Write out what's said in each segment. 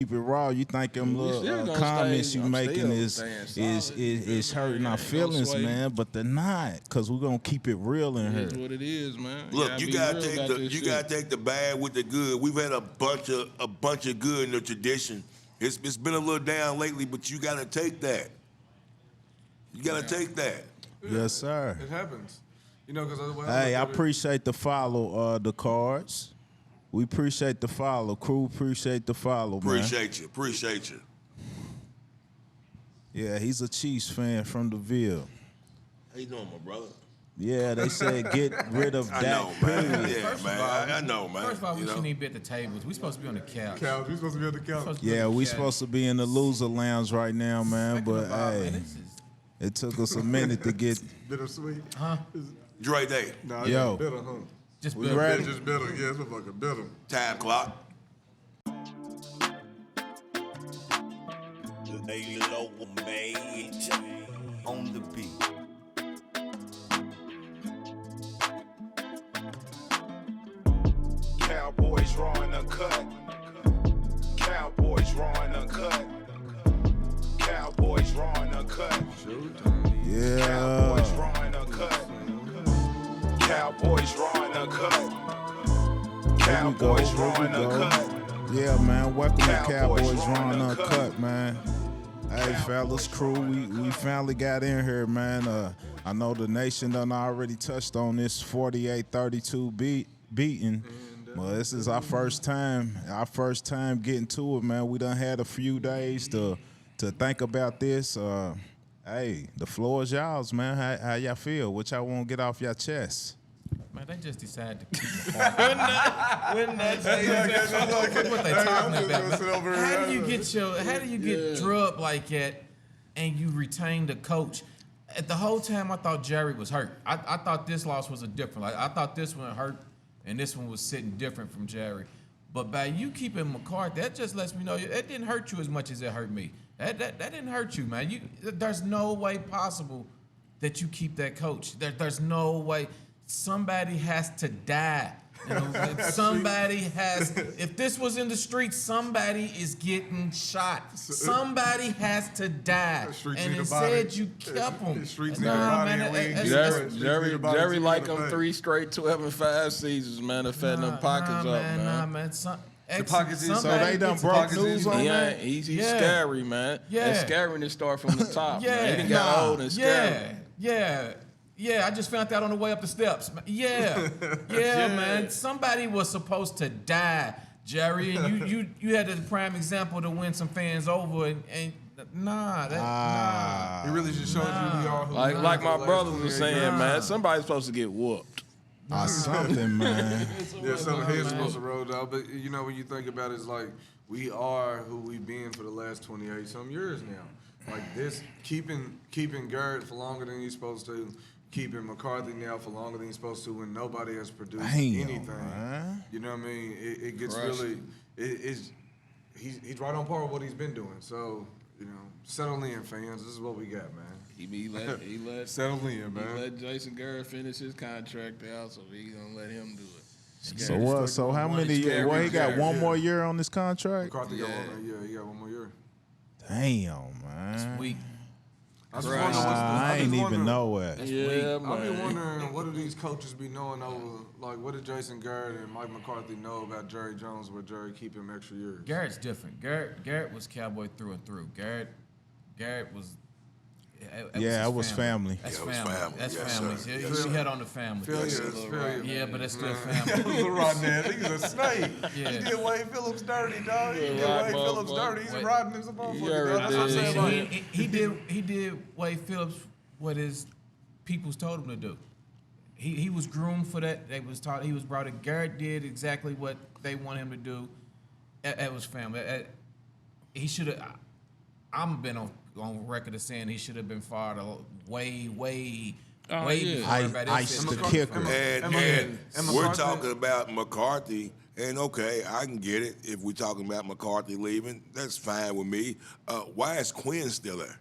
keep it raw, you think them little comments you making is hurting our feelings, man, but they're not, because we're going to keep it real in here. That's what it is, man. Look, you gotta take the bad with the good. We've had a bunch of good in the tradition. It's been a little down lately, but you gotta take that. You gotta take that. Yes, sir. It happens. You know, because hey, I appreciate the follow, the cards. We appreciate the follow. Crew appreciate the follow, man. Appreciate you. Yeah, he's a Chiefs fan from the Ville. How you doing, my brother? Yeah, they said get rid of that. I know, man. Yeah, First man. of all, I know, man. First of all, we shouldn't even be at the tables. We supposed to be on the couch. We supposed to be on the couch. Yeah, we supposed to be in the loser lounge right now, man. But hey, it took us a minute to get bittersweet. Huh? Dre Day. Nah, yo, bitter, huh? Just we bitter. ready? Just bitter. Yeah, it's fucking bitter. Time clock. Lay low, mate, on the beat. Cowboys raw and uncut. Cowboys raw and uncut. Cowboys raw and uncut. Yeah. Cowboys raw and uncut. Cowboys raw and uncut. Cowboys raw and uncut. Yeah, man. Welcome to Cowboys Cowboys Raw Raw and and Uncut, man. Hey, fellas, crew, we finally got in here, man. I know the nation done already touched on this 48-32 beating. Well, this is our first time getting to it, man. We done had a few days to think about this. Hey, the floor is y'all's, man. How y'all feel? What y'all want to get off your chest? Man, they just decided to keep it hard. What they talking about? How do you get drugged like that and you retain the coach? At the whole time, I thought Jerry was hurt. I thought this loss was a different. Like, I thought this one hurt, and this one was sitting different from Jerry. But by you keeping McCarthy, that just lets me know it didn't hurt you as much as it hurt me. That didn't hurt you, man. There's no way possible that you keep that coach. There's no way. Somebody has to die. You know, somebody has. If this was in the streets, somebody is getting shot. Somebody has to die. And instead, you kept them. Nah, man. Jerry like them 3 straight 12-5 seasons, man. To fatten them pockets up, man. Nah, man. So they done broke news on that? He's scary, man. Yeah. It's scary to start from the top. Man. He done got old and scary. Yeah, I just found that on the way up the steps. Yeah, man. Somebody was supposed to die, Jerry, and you had the prime example to win some fans over, and nah. He really just showed you we are who we are. Like my brother was saying, man, somebody's supposed to get whooped. Something, man. Yeah, some heads supposed to roll down. But you know, when you think about it, it's like we are who we've been for the last 28 some years now. Like this, keeping Garrett for longer than he's supposed to. Keeping McCarthy now for longer than he's supposed to when nobody has produced anything. Man. You know what I mean? It gets really, he's right on par with what he's been doing. So, you know, settle in, fans. This is what we got, man. He let settle in, man. He let Jason Garrett finish his contract out, so he's gonna let him do it. So what? So how many years? Well, he got one more year on this contract? McCarthy got he got one more year. Damn, man. It's weak. I ain't even know it. Yeah, man. I've been wondering, what do these coaches be knowing over? Like, what did Jason Garrett and Mike McCarthy know about Jerry Jones, where Jerry keep him extra years? Garrett's different. Garrett was Cowboy through and through. Garrett was. It was family. That's family. That's Yes, family. sir. He had on the family. Yeah, but that's still family. Little Rodney, he's a snake. Yeah. He did Wade Phillips dirty, dog. He did Wade Phillips dirty. He's riding his motherfucker. That's what I'm saying. Like, he did Wade Phillips what his peoples told him to do. He was groomed for that. They was taught. He was brought in. Garrett did exactly what they want him to do. That was family. He should have. I'm been on record as saying he should have been fired way before everybody else. Ice the kicker. And we're talking about McCarthy, and okay, I can get it. If we're talking about McCarthy leaving, that's fine with me. Why is Quinn still there?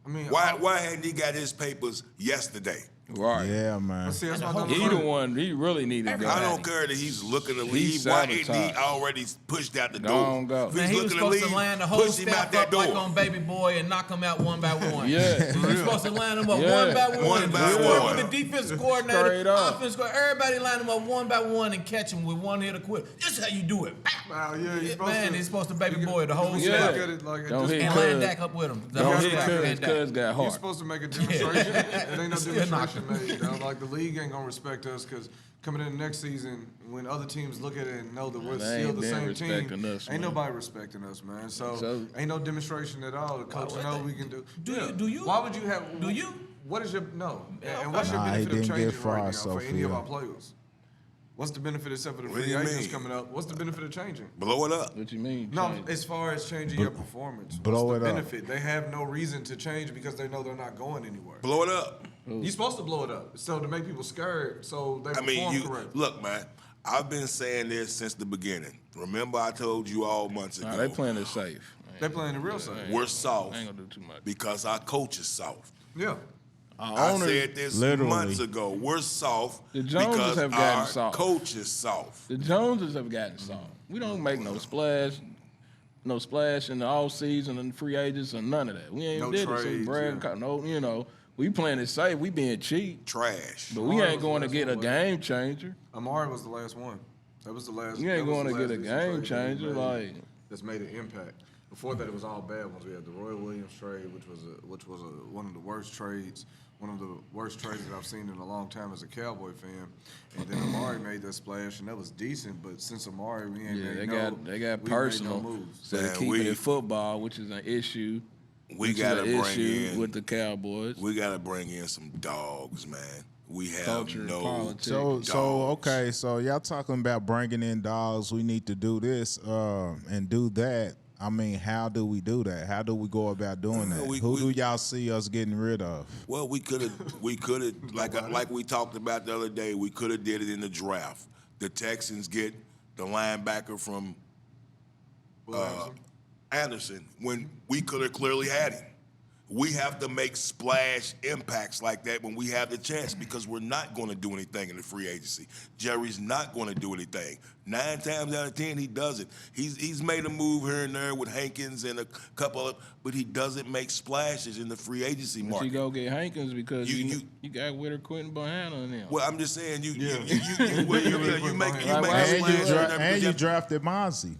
I mean, why hadn't he got his papers yesterday? Right. Yeah, man. But see, that's my He the one. He really needed to go. I don't care that he's looking to He's leave. Why ain't he sabotaged. already pushed out the Don't door? go. If Man, he's he was looking to supposed leave, to line the whole push him out staff that up door. like on Baby Boy and knock them out one by one. Yeah. He was supposed to line them up Yeah. one by one. One by Score one. with the defensive Straight coordinator, up. offense coordinator. Everybody line them up one by one and catch them with one hit or quit. This is how you do it. Wow, yeah, he's supposed Man, to. he's supposed to Baby Boy the whole You Yeah. staff. look at it like Don't hit And Cuz. line Dak up with him. The Don't whole hit staff Cuz. and Dak. Cuz got You're heart. supposed to make a demonstration. It ain't no Still demonstration knocking. made. Dog. Like the league ain't gonna respect us because coming in the next season, when other teams look at it and know that we're They still ain't the been same respecting team, us, ain't man. nobody respecting us, man. So So- ain't no demonstration at all. The coach know we can do. Do you? Why would you have? Do you? What is your no? Yeah, And what's your Nah, he benefit of didn't get changing far, right now so for any of Phil. our players? What's the benefit except for the What do free you agents mean? coming up? What's the benefit of changing? Blow it up. What you mean? No, change? as far as changing your performance, blow what's the it up. benefit? They have no reason to change because they know they're not going anywhere. Blow it up. You're supposed to blow it up, so to make people scared, so they I perform mean, you correctly. look, man. I've been saying this since the beginning. Remember, I told you all months ago. Nah, they playing it safe. They playing the real side. We're soft I ain't gonna do too much. because our coach is soft. Yeah. I Owners- said this Literally. months ago. We're soft The Joneses because have gotten our soft. coach is soft. The Joneses have gotten soft. We don't make no splash in the off season and free agents and none of that. We ain't No did it. So trades, Brad, yeah. no, you know, we playing it safe. We being cheap, Trash. but we Amari ain't was going the to last get a one, game changer. Amari was the last one. That was the last. You ain't that was going to the get a last game decent trade that he changer. made Like that's made an impact. Before that, it was all bad ones. We had the Roy Williams trade, which was one of the worst trades, one of the worst trades that I've seen in a long time as a Cowboy fan. And then Amari made that splash, and that was decent. But since Amari, we ain't yeah, made they no, got we ain't made personal no moves. instead of Man, keeping we- it football, which is an issue. We which is gotta an bring issue in. with the Cowboys. We gotta bring in some dogs, man. We have Culture, no. politics. So Dogs. okay, so y'all talking about bringing in dogs. We need to do this and do that. I mean, how do we do that? How do we go about doing that? we- Who we- do y'all see us getting rid of? Well, we could have, like we talked about the other day. We could have did it in the draft. The Texans get the linebacker from Anderson when we could have clearly had him. We have to make splash impacts like that when we have the chance because we're not going to do anything in the free agency. Jerry's not going to do anything. 9 times out of 10, he doesn't. He's made a move here and there with Hankins and a couple of, but he doesn't make splashes in the free agency But you market. go get Hankins because You- you got Witter Quentin behind on them. Well, I'm just saying you make Right, a And splash you, here and there because you drafted Mozzie.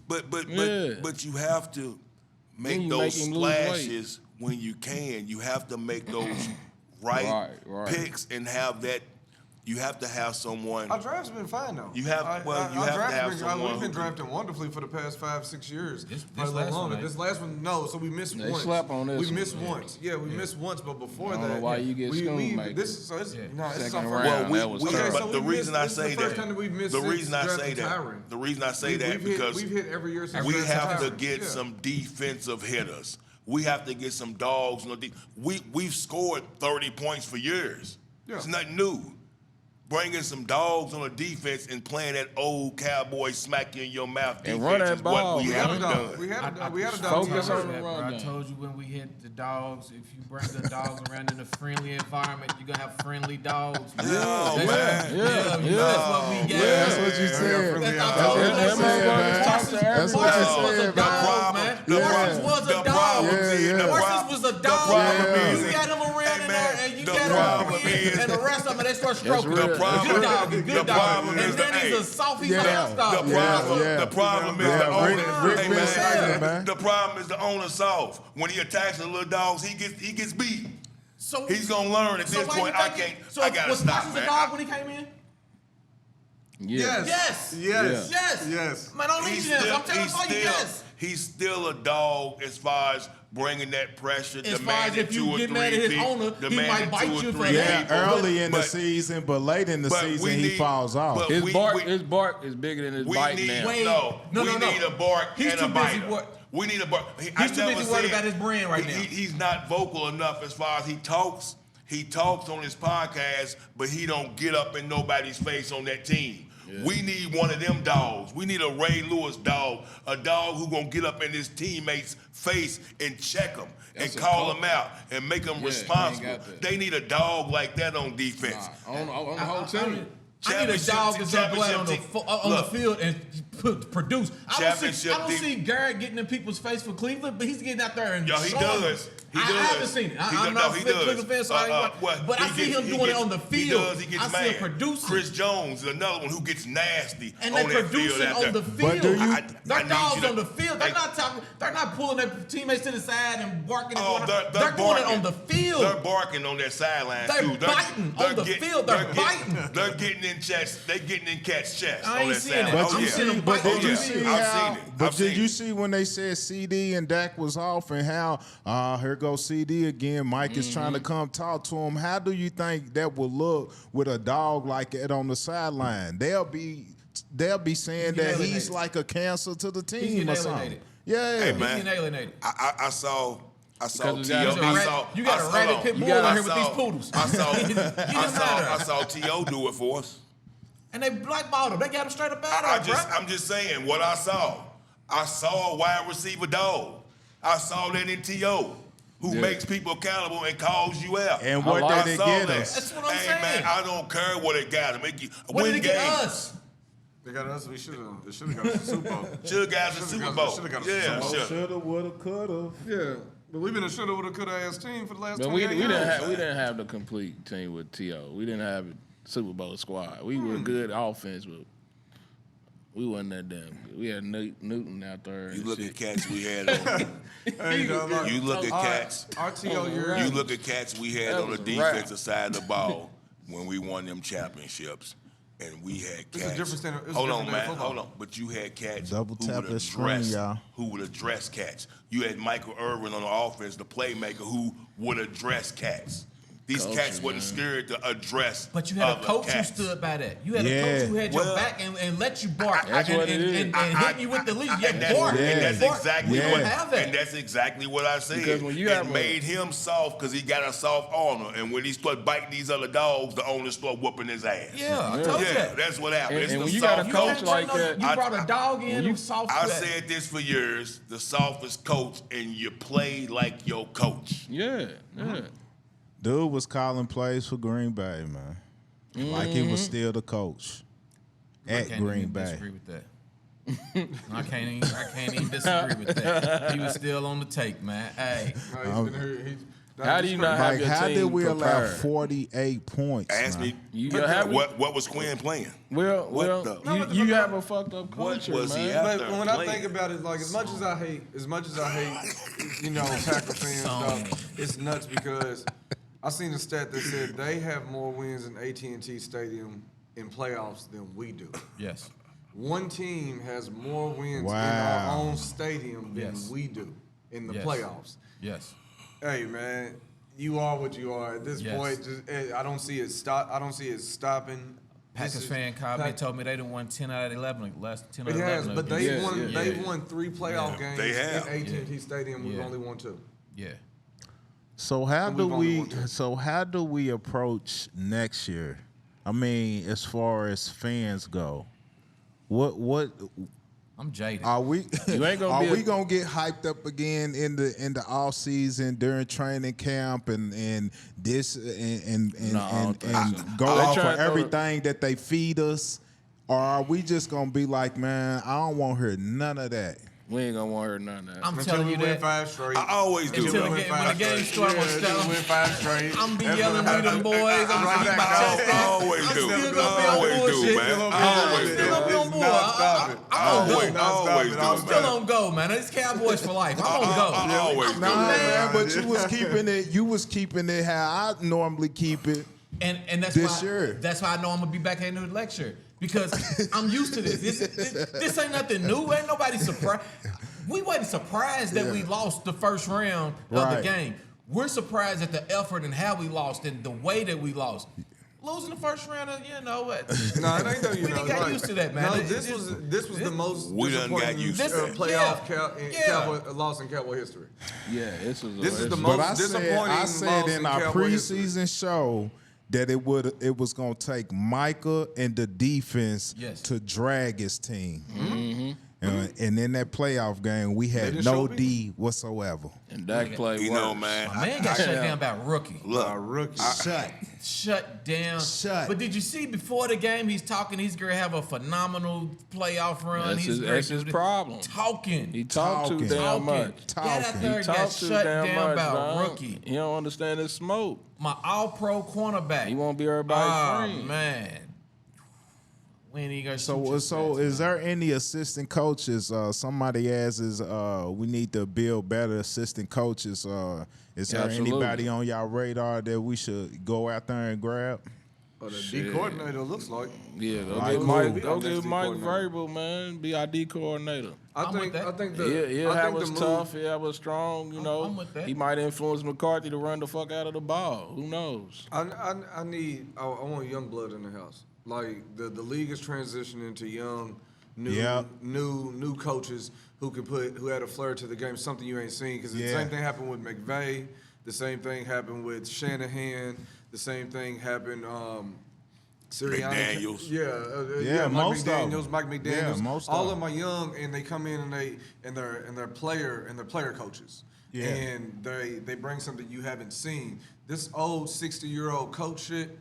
Yeah. but you have to Then make you those make him lose weight. splashes when you can. You have to make those right picks and have that. You have to have someone. Our draft's been fine though. You have- Our- well, our- you our have to draft's have been- someone We've been who- drafting wonderfully for the past 5-6 years. This Probably a little last one longer. ain't. This last one, no. So we missed They once. slept on this We one, missed yeah. once. Yeah, we missed once, but before I don't that, know why you get we Schoonmaker. this. So it's no, it's Second our round. first. Well, that was we terrible. but so the we reason missed- I this is the say first that, time that we've missed the since reason I say drafting that, Tyron. the reason I say that because we've hit every year since we drafting have to Tyron. get Yeah. some defensive hitters. We have to get some dogs. We've scored 30 points for years. Yeah. It's nothing new. Bringing some dogs on a defense and playing that old cowboy smack you in your mouth And defense run that is ball, what we We had a haven't dog. done. We had a dog. We had a dog. Focus team. on the Bro, run I game. told you when we hit the dogs, if you bring the dogs around in a friendly environment, you're gonna have friendly dogs. No, That's- man. Yeah, that's what we got. That's what you said. That's That's what what you you said, said, man. man. That's what you Marcus was a said, dog, man. man. The Marcus problem- was a the dog. problem is- Yeah, the yeah. Marcus problem- was a the dog. problem is- You got him around Hey, in man, there, and you the got problem him in, is- and the rest of them, they start stroking real. him. The problem- Good dog, the good dog. problem And is then the- he's a hey, soft, he's yeah. a house dog. The problem is Yeah, the owner. Rick Hey, been man, saying it, man. The problem is the owner soft. When he attacks the little dogs, he gets beat. So He's gonna learn at so this why you point. I think can't. So I gotta was stop, Marcus man. a dog when he came in? Yeah. Yes. Yes. Yes. Yes. Man, don't leave this. I'm telling you, yes. He's still a dog as far as bringing that pressure, As far as demanding if you 2 or get 3 mad at his feet, owner, he demanding might bite 2 or you for 3 that. feet. Yeah, early in the But- season, but late in the but season, we he need- falls off. but His we- bark is bigger than his We bite need now. Wait. no. No, we no, no. need a bark He's and too a busy biter. We need a bark. He's I too never busy worried said- about his brand right now. He's not vocal enough as far as he talks. He talks on his podcast, but he don't get up in nobody's face on that team. Yeah. We need one of them dogs. We need a Ray Lewis dog, a dog who gonna get up in his teammates' face and check them and call them out and make them responsible. They need a dog like that on defense. On the whole team. I need a dog that's gonna go out on the field and produce. I don't see Garrett getting in people's face for Cleveland, but he's getting out there and he does. I haven't seen it. I'm not a Cleveland fan, so but I see him doing it on the field. He gets I mad. see him producing. Chris Jones is another one who gets nasty and on they that produce field it out on the there. field. Their dogs on the field. They're not talking. They're not pulling their teammates to the side and barking. They're doing it on the field. They're barking on that sideline too. They're biting on the field. They're biting. They're getting in chest. They getting in cat's chest. I ain't seeing it. But I'm seeing them but bite. did you see how? But did you it. see when they said CD and Dak was off and how here goes CD again? Mike is trying to come talk to him. How do you think that will look with a dog like that on the sideline? They'll be saying that he's like a cancer to the team or something. Yeah, hey, man. He's getting alienated. I saw T.O. You got a rabbit pit bull out here with these poodles. I saw T.O. do it for us. And they blackballed him. They got him straight up out of it, I'm just saying what I saw. I saw a wide receiver dog. I saw that in T.O. who makes people accountable and calls you out. And what did they get us? That's what I'm saying. Man, I don't care what it got to make you What win did it games. get us? They got us. They should have got us the Super Bowl. Should have got us the Super Bowl. Yeah, Shoulda, woulda, coulda. Yeah, but we've been a shoulda, woulda, coulda ass team for the last. But 28 we years. didn't have the complete team with T.O. We didn't have a Super Bowl squad. We were good offense, but we wasn't that damn good. We had Newton out there. You look at cats we had on. You look at cats. RTO, You look at cats we had on the defensive side of the ball when we won them championships. And we had cats. Hold on, man. Hold on. But you had cats Double who tap would that screen, y'all. who would address cats. You had Michael Irvin on the offense, the playmaker, who would address cats. These cats wasn't scared to address. But you had a coach cats. who stood by that. You had a coach who had your back and let you bark and hit you with the leash. You had bark. And that's exactly we what. don't have that. And that's exactly what I said. Because when you it have made him soft because he got a soft owner, and when he started biting these other dogs, the owner started whooping his ass. Yeah, I told you that. That's what happened. And It's when the you got a soft coach coach. like that, You brought a dog in who's soft. I said this for years: the softest coach, and you play like your coach. Yeah. Dude was calling plays for Green Bay, man. Like he was still the coach at Green Bay. Disagree with that. I can't even disagree with that. He was still on the take, man. Hey, How do you not have Like, your how team did we allow prepared? 48 points? Ask man? me, You have what was Quinn playing? Well, you have a fucked up culture, was he man. at? But when I think about it, like as much as I hate, you know, Packer fans stuff, it's nuts because I seen a stat that said they have more wins in AT&T Stadium in playoffs than we do. yes. One team has more wins in Wow. our own stadium than we do in the playoffs. Yes. Hey man, you are what you are at this point. Just, I don't see it stop. I don't see it stopping. Packers fan called me and told me they done won 10 out of 11, last 10 out It of 11. has, but they won. They won 3 playoff games They have. in AT&T Stadium. We've only won 2. Yeah. So how do we've only we? won two. So how do we approach next year? I mean, as far as fans go, what I'm jaded. are we? You ain't gonna are be we gonna get hyped up again in the off season during training camp and this and go off of everything that they feed us, or are we just gonna be like, man, I don't want to hear none of that? We ain't gonna want to hear none of that. I'm Until telling we you win that. 5 straight. I always do. Until when the game starts, I'm Until we win 5 straight. I'm be yelling with them boys. I'm gonna keep my chest I out. always I'm do. still gonna be I on always do, bullshit. man. I I'm always still do. gonna be on board. Always do, I'm still man. on go, man. It's Cowboys for life. I'm on go. I always do. Nah, man, but you was keeping it. You was keeping it how I normally keep it. And that's This why year. that's why I know I'm gonna be back at the lecture because I'm used to this. This ain't nothing new. Ain't nobody surprised. We wasn't surprised that we lost the first round of the game. We're surprised at the effort and how we lost and the way that we lost. Losing the first round, you know what? No, it ain't no. You We know, done got used to that, man. No, It- this was the most We done got disappointing used to it. playoff Yeah. Cowboy loss in Cowboy history. Yeah, this was. This is the But most disappointing I said loss in our Cowboy history. preseason show that it was gonna take Micah and the defense Yes. to drag his team. Mm-hmm. And in that playoff game, we had didn't no show me. D whatsoever. And Dak played You worse. know, man. My man got shut down by a rookie. Look, Rookie. Shut down. Shut. But did you see before the game, he's talking, he's going to have a phenomenal playoff run. That's his problem. Talking. He talked too Talking. damn much. Got out Talking. there He and got talked too shut damn down much, by a dog. rookie. He don't understand his smoke. My all-pro cornerback. He won't be everybody's Oh, friend. man. When he gonna So shoot your is there any assistant coaches? Somebody asks, we need to build better assistant coaches. Is there Absolutely. anybody on y'all radar that we should go out there and grab? But the D coordinator looks like. Yeah, go Like get who? Mike. Go Our next get D Mike coordinator. Verbal, man. Be our D coordinator. I'm with that. I think He'll I have think us the tough. He'll have us strong. You know, I'm with that. he might influence McCarthy to run the fuck out of the ball. Who knows? I want young blood in the house. Like the league is transitioning to young, new coaches who had a flair to the game, something you ain't seen. Because the same thing happened with McVay, the same thing happened with Shanahan, the same thing happened. Sirianni, McDaniels. Most of them. Mike McDaniels. Yeah, most of all them. of them are young, and they come in and they're player coaches. Yeah. And they bring something you haven't seen. This old 60-year-old coach shit.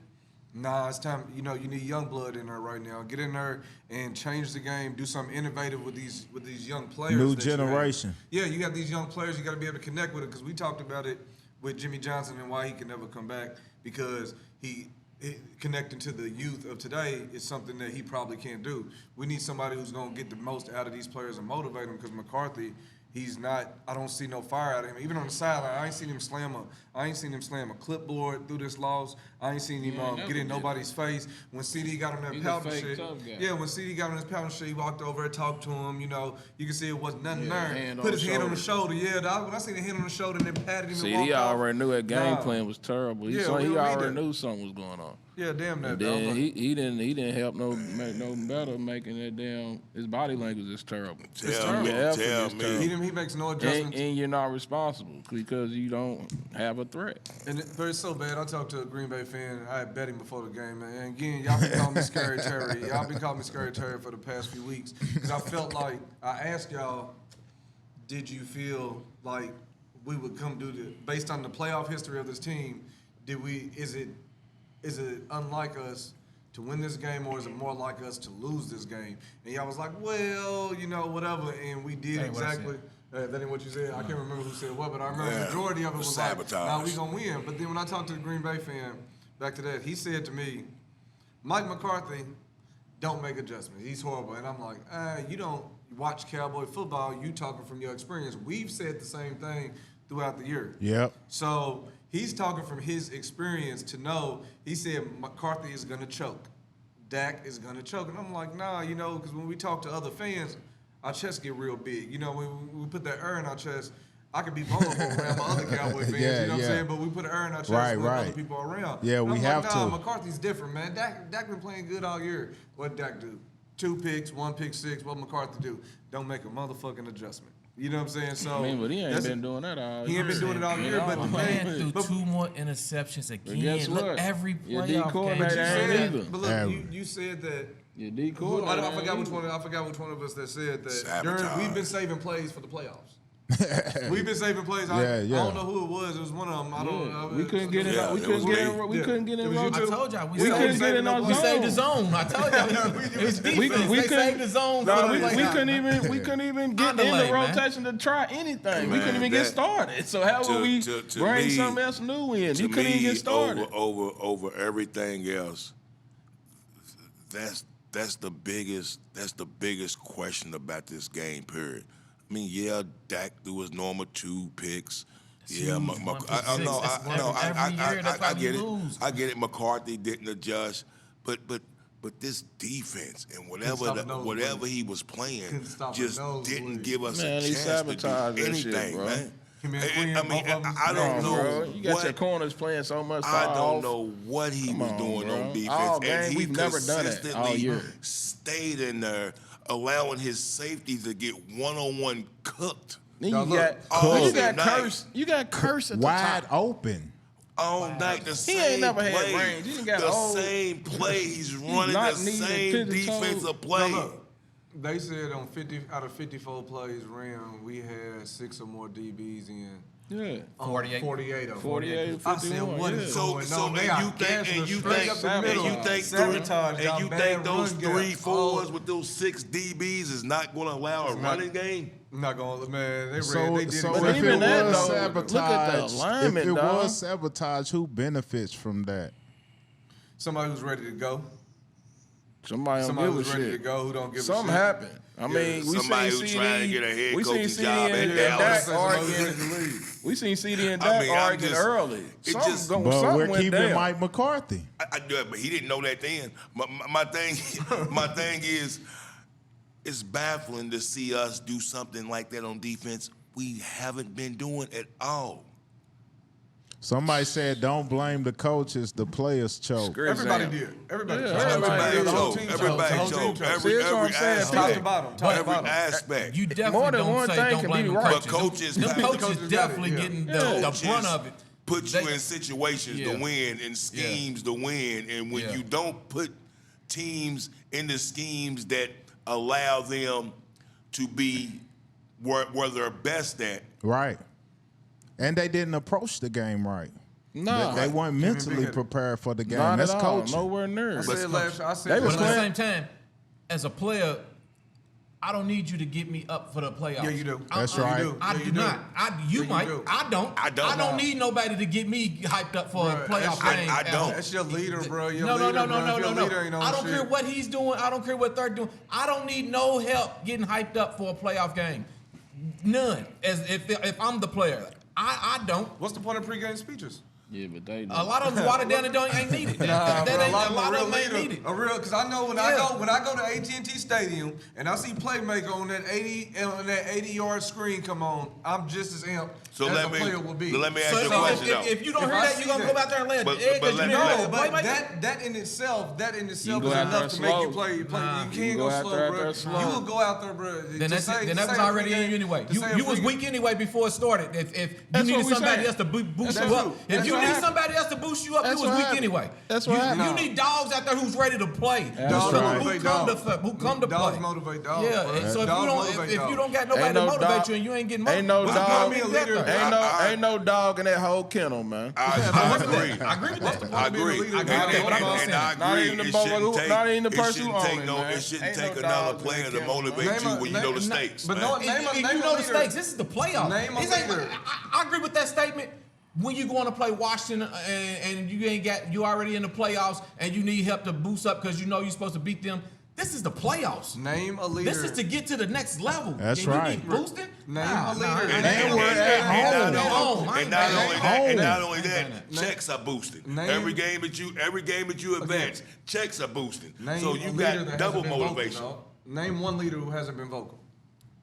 Nah, it's time. You need young blood in there right now. Get in there and change the game. Do something innovative with these young players. New that you have. generation. Yeah, you got these young players. You got to be able to connect with it because we talked about it with Jimmy Johnson and why he can never come back because he connecting to the youth of today is something that he probably can't do. We need somebody who's going to get the most out of these players and motivate them because McCarthy. He's not. I don't see no fire out of him. Even on the sideline, I ain't seen him slam a clipboard through this loss. I ain't seen him get in nobody's face. When CD got him that He's a pouting fake shit, tough guy. yeah. When CD got him his pouting shit, he walked over and talked to him. You can see it wasn't nothing there. hand Put on his the hand on the shoulder. Yeah, when I seen the hand on the shoulder and then patted him See, and walked he off. already knew that game Nah. plan was terrible. He Yeah, saw- we he don't need already that. knew something was going on. Yeah, damn that. And dog. then he didn't help make no better making that damn. His body language is terrible. Tell me, Your effort tell is me. terrible. He makes no adjustments. And you're not responsible because you don't have a threat. But it's so bad. I talked to a Green Bay fan. I had bet him before the game. And again, y'all been calling me Scary Terry. Y'all been calling me Scary Terry for the past few weeks. Because I felt like, I asked y'all, did you feel like we would come do this? Based on the playoff history of this team, is it unlike us to win this game or is it more like us to lose this game? And y'all was like, well, whatever. And we did That ain't what I exactly. That ain't what you said. I can't remember who said what, but I remember the Yeah. majority of it was like, Sabotage. nah, we gonna win. But then when I talked to the Green Bay fan, back to that, he said to me, Mike McCarthy don't make adjustments. He's horrible. And I'm like, you don't watch Cowboy football. You talking from your experience. We've said the same thing throughout the year. Yep. So he's talking from his experience to know. He said McCarthy is going to choke. Dak is going to choke. And I'm like, nah, because when we talk to other fans, our chests get real big. When we put that air in our chest, I could be vulnerable around my other Cowboy fans, Yeah, you know what yeah. I'm saying? But we put an air in our chest Right, when right. other people are around. Yeah, And we I'm have like, nah, to. McCarthy's different, man. Dak been playing good all year. What Dak do? 2 picks, 1 pick six. What McCarthy do? Don't make a motherfucking adjustment. You know what I'm saying? So I mean, but he ain't that's- been doing that all He ain't been doing it all year, but the My man man. threw 2 more interceptions again. guess Look, what? every Your D playoff game. coordinator You ain't said, either. but look, Average. you said that. Your D I coordinator. forgot ain't which either. one. I forgot which one of us that said that. Sabotage. We've been saving plays for the playoffs. We've been saving plays. Yeah, yeah. I don't know who it was. It was one of them. I don't know. We couldn't get in. Yeah, We it couldn't was get me. in. We couldn't get It in. was you rotation. too. I told y'all, We couldn't get in our we zone. saved the zone. I told y'all. It was defense. We they couldn't- saved the zone. No, for we the playoffs. couldn't even get in the Underlay, man. rotation to try anything. we Man, couldn't even get that- started. So how to- would we to- to bring me- something else new in? To You couldn't even me, get started. over everything else, that's the biggest question about this game. Period. I mean, yeah, Dak threw his normal 2 picks. Yeah, Two, I one know, pick I six. know, That's every year. That's I why get we it. lose. I get it. McCarthy didn't adjust, but this defense and stop the nosebleed. whatever he was playing Couldn't stop the just nosebleed. didn't give us Man, a he chance to do sabotaged that shit, anything, bro. man. Him and Quinn, I mean, both of them. I don't Come on, know bro. You got what your corners playing so much. I far don't off. know what he was on, doing bro. on defense, All and game, he we've never done it all consistently year. stayed in there, allowing his safeties to get one-on-one cooked. Then Now you look, got all you got night. Curse. You got Curse at the Wide top. open. all night. The same ain't never had play. range. He done got the old. same play. He's running not the needing same pigeon toes. defensive play. No, look, they said on 50 out of 54 plays ran, we had 6 or more DBs in. Yeah. 48. 48 of them. 48 or I said, 51, what yeah. is So, going so on? They are gassing us straight up the middle. Sabotage, and you think those run gap. 3-4s with those 6 DBs is not going to allow a running game? I'm not going to, man. They So did if But it even that, was though, sabotage, look at the alignment, if it dog. was sabotage, who benefits from that? Somebody who's ready to go. Somebody don't Somebody give a who's ready to shit. go who don't give a shit. Something happened. I mean, we somebody seen who CD. trying to get a head We seen coaching CD job and at Dak Dallas. arguing. We seen CD and Dak mean, I'm arguing just- early. it Something just- going, But something we're went keeping down. Mike McCarthy. I do it, but he didn't know that then. My thing, my thing is, it's baffling to see us do something like that on defense. We haven't been doing at all. Somebody said, "Don't blame the coaches, the players choke." Great Everybody example. did. Everybody Yeah, did. everybody Everybody The whole choke. team Everybody The whole choke. team Every See, that's what I'm saying. aspect. Top to bottom. Top to Every bottom. aspect. You More definitely than don't one say thing don't can blame be the right. But coaches, Them coaches coaches got it, definitely yeah. getting Yeah. the brunt of it. put you They- in situations Yeah. to win and schemes to win. And when Yeah. you don't put teams into schemes that allow them to be where they're best at, Right. And they didn't approach the game right. No, They weren't mentally big-headed. prepared for the game. not That's at all. coaching. Nowhere near. I said last. I They said was But at the playing- same time, as a player, I don't need you to get me up for the playoffs. Yeah, you do. That's I right. do. I Yeah, do you do. not. You Yeah, you might. do. I don't. I don't. I don't need nobody to get me hyped up for a Bruh, playoff that's- game. I don't. That's your leader, bro. Your No, leader, no, bro. If your leader ain't on I don't shit. care what he's doing. I don't care what they're doing. I don't need no help getting hyped up for a playoff game. None. As if I'm the player, I don't. What's the point of pregame speeches? Yeah, but they A lot of them watered down and ain't needed. That Bro, ain't, a lot of them real ain't leader. needed. A real, because I know when Yeah. I go to AT&T Stadium and I see Playmaker on that 80-yard screen come on, I'm just as amped So as let a me player will be. let me ask So you a if, question though. if you don't If hear I that, see you're gonna that- go out there and lay an But- egg but because you let me- didn't let- know. No, but Playmaker. that in itself is go out enough there to make you slow. play. Nah. You can't You go go out slow, there bro. slow. You will go out there, bro. Then that was already in you anyway. You was weak anyway before it started. If you That's needed what we somebody saying. else to boost That's you up, true. if That's you what need happened. somebody else to boost you up, That's you was what weak happened. anyway. That's what you happened. need dogs out there who's ready to play. That's Dogs right. motivate Who come to play? Dogs motivate dogs. Yeah, bro. and so if Dogs you don't, motivate if you dogs. don't got nobody Ain't to no motivate dog- you and you ain't getting ain't no motivated, dog- you get there. Ain't no dog in that whole kennel, man. I agree. I agree with that. I agree. I agree. And What I'm I saying. Not agree. even the It boy shouldn't who- take- not even the it person shouldn't who take own it, no- man. It shouldn't Ain't take no another dogs player in to the motivate Name you a- when you know the name- stakes. but man. no- And Name a you know the leader. stakes. This is the playoffs. Name a This ain't- leader. I agree with that statement. When you going to play Washington and you already in the playoffs and you need help to boost up because you know you're supposed to beat them. This is the playoffs. Name a leader. This is to get to the next level. That's and you right. need boosting. Name a leader. And we're at home. And not home. only that, and not only Ain't that, done checks are boosted. Name- Every game that you advance, checks are boosted. Name So a you leader got that double hasn't been vocal, motivation. dog. Name one leader who hasn't been vocal.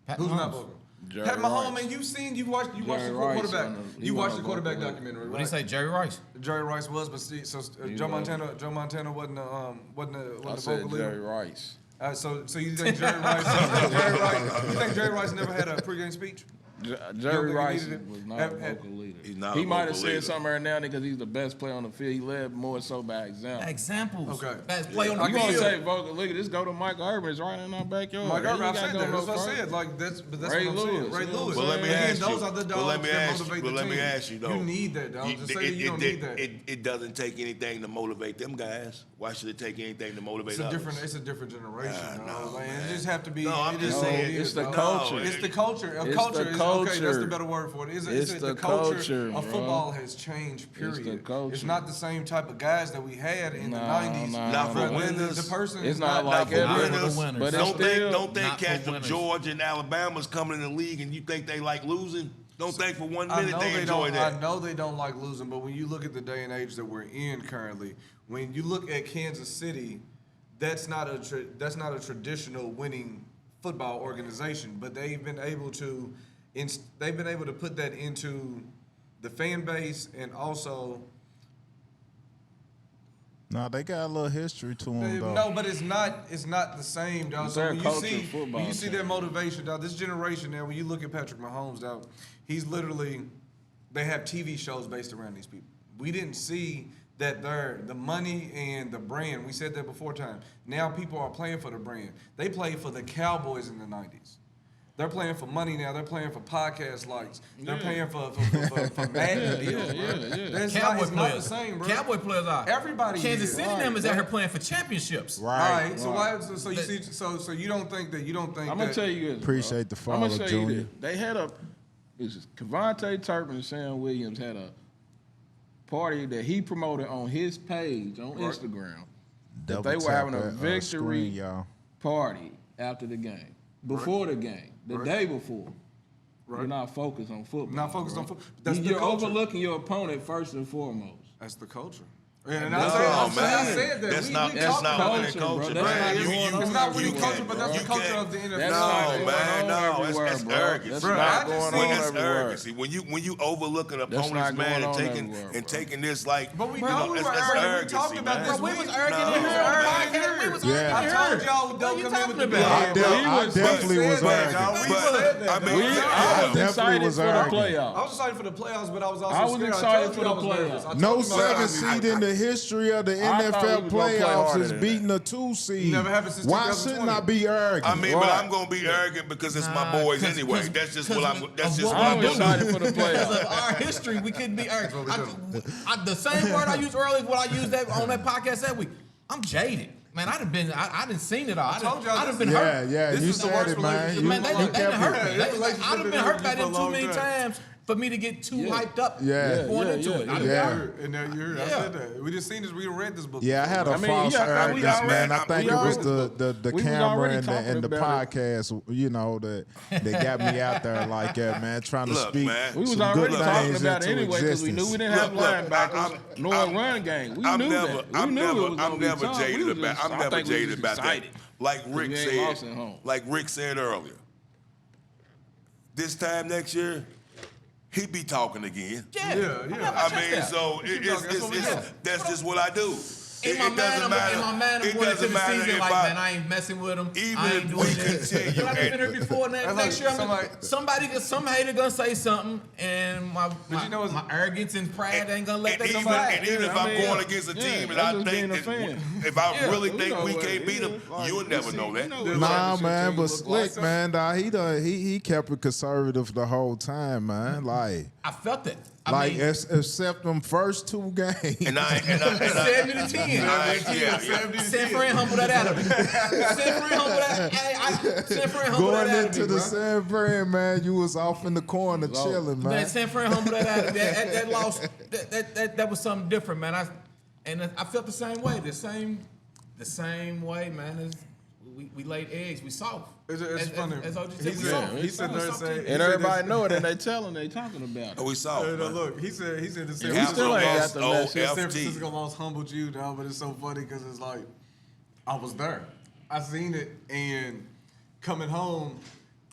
Pat Who's not Mahomes. vocal? Jerry Pat Mahomes, Rice. and you watched the Jerry Rice quarterback. on the- he You watched wasn't the quarterback vocal. documentary, What do right? you say, Jerry Rice? Jerry Rice was, but see, so Joe was. Montana wasn't I the said vocal Jerry leader. Rice. So you think Jerry Rice? You think Jerry Rice never had a pregame speech? Jerry think he Rice needed it? was not a vocal leader. He's not He a might have vocal said leader. something every now and then because he's the best player on the field. He led more so by example. Examples. Okay. Best play on the You gonna field. say vocal leader? Just go to Michael Irvin. It's right in our backyard. Like You I ain't said gotta go that. no That's what I further. said. Like that's Ray what I'm saying. Lewis, Ray you know Lewis. what I'm But let me saying? ask you. Those are the dogs that motivate the But let me team. ask you though. You need that, dog. Just say that you don't need that. It doesn't take anything to motivate them guys. Why should it take anything to motivate It's a others? different generation. Nah, dog. Like, man. it just have to be. No, I'm it just is saying, what it it's is, the dog. culture. It's the culture. It's Culture the is okay. That's culture. the better word for it. It's The the culture culture, of bro. football has changed. Period. the culture. It's not the same type of guys that we had in the Nah, '90s. nah, Not for Bro, winners. The person It's is not Not like for every- winners. winners. But it's Don't still think not cats for from winners. Georgia and Alabama's coming in the league and you think they like losing? Don't think for 1 minute they enjoy don't. that. I know they don't like losing, but when you look at the day and age that we're in currently, when you look at Kansas City, that's not a traditional winning football organization. But they've been able to put that into the fan base and also. No, they got a little history to them, though. No, but it's not the same, dog. So Their when you culture see of football when you see team. their motivation, dog, this generation now, when you look at Patrick Mahomes, dog, he's literally they have TV shows based around these people. we didn't see that the money and the brand. We said that before time. Now people are playing for the brand. They played for the Cowboys in the 90s. They're playing for money now. They're playing for podcast likes. They're playing for Madden deals, bro. That's Cowboy not players. the same, bro. Cowboy players are. Everybody Kansas is. City Right, them is bro. out here playing for championships. Right. So why? So you see? So you don't think that? I'm gonna tell you this. Appreciate the I'm follow, gonna tell you Junior. this. They had Kevontae Turpin and Sam Williams had a party that he promoted on his page on Instagram. That they were having a victory party after the game, before the game, the day before. You're not focused on football. Not focused on football. You're overlooking your opponent first and foremost. That's the culture. And No, I man. said that. That's We not talked about winning it. culture, bro. man. It's not winning you culture, can't, but that's the you culture can't. of the NFL. That's No, not going man, on no, everywhere, that's bro. arrogance. That's Bro, not I just going think on That's everywhere. arrogance. When you overlook an That's opponent's not man going and on taking everywhere, and bro. taking this like, But we you know know, we were that's arrogant. We arrogance, talked about man. this. We was arrogant No. in here. We was Yeah. I told y'all What don't you come in talking with the about? big I definitely was arrogant. I mean, I was Definitely excited was for the arrogant. I playoffs. was excited for the playoffs, but I was also I was scared. excited told for you the I was nervous. playoffs. I told No you I was 7 nervous. seed in the history of the I thought we NFL was gonna play playoffs harder is than beating a 2 seed. Never happened since Why 2020. shouldn't I be arrogant? I mean, but Right. I'm gonna be arrogant because it's my boys anyway. That's just what I'm. That's just what I'm I'm doing. excited for the Because playoffs. of our history, we couldn't be arrogant. The same word I used earlier is what I used on that podcast that week. I'm jaded. Man, I done seen it all. I told y'all done this been is- hurt. Yeah, This you is the said worst it, man. relationship You, Man, they you done kept hurt it. me. This relationship I've been been hurt by hurting them for a too many long time. times for me to get too hyped up Yeah. going Yeah, into yeah, it. yeah. I done Yeah. got hurt. And now you heard. I Yeah. said that. We just seen this. We read this book. Yeah, I had a I mean, false yeah, we arrogance, man. I already- think we it was already- the we was camera already and talking the about it. podcast, you know, that got me out there like that, man, trying to Look, speak man. We was some already good talking things about it into anyway because we knew we didn't have Look, linebackers nor a run game. We knew that. We knew it was I'm gonna be never tough. We jaded was about. just- I'm I never think we was jaded just about that. excited. Like Rick we ain't lost said. at home. Like Rick said earlier. This time next year, he be talking again. Yeah. Yeah. I mean, so that's just what I do. In my mind, I'm going into doesn't the matter season if like, I- man, I ain't messing with him. Even I ain't if doing we this. continue But I've been here before. Next year, some hater gonna say something, and my arrogance and pride ain't gonna let that come back. And even if I'm going against a team and I think that if I really think we can't beat them, you'll never know that. Nah, man, but Slick, man, dawg, he kept it conservative the whole time, man. Like, I felt it. except them first 2 games. And I 7-10. San Fran humbled that out of me. San Fran humbled that. San Fran humbled Going that out of into me, the bro. San Fran, man, you was off in the corner chilling, man. That San Fran humbled that out of me. That loss, that was something different, man. I felt the same way. The same way, man. We laid eggs. We soft. It's funny. As OG said, we soft. He said there say, And everybody know it, and they talking about it. We saw it. man. Look, he said the San We still ain't got the message. San OFT. Francisco lost humbled you, dog, but it's so funny because it's like I was there. I seen it, and coming home,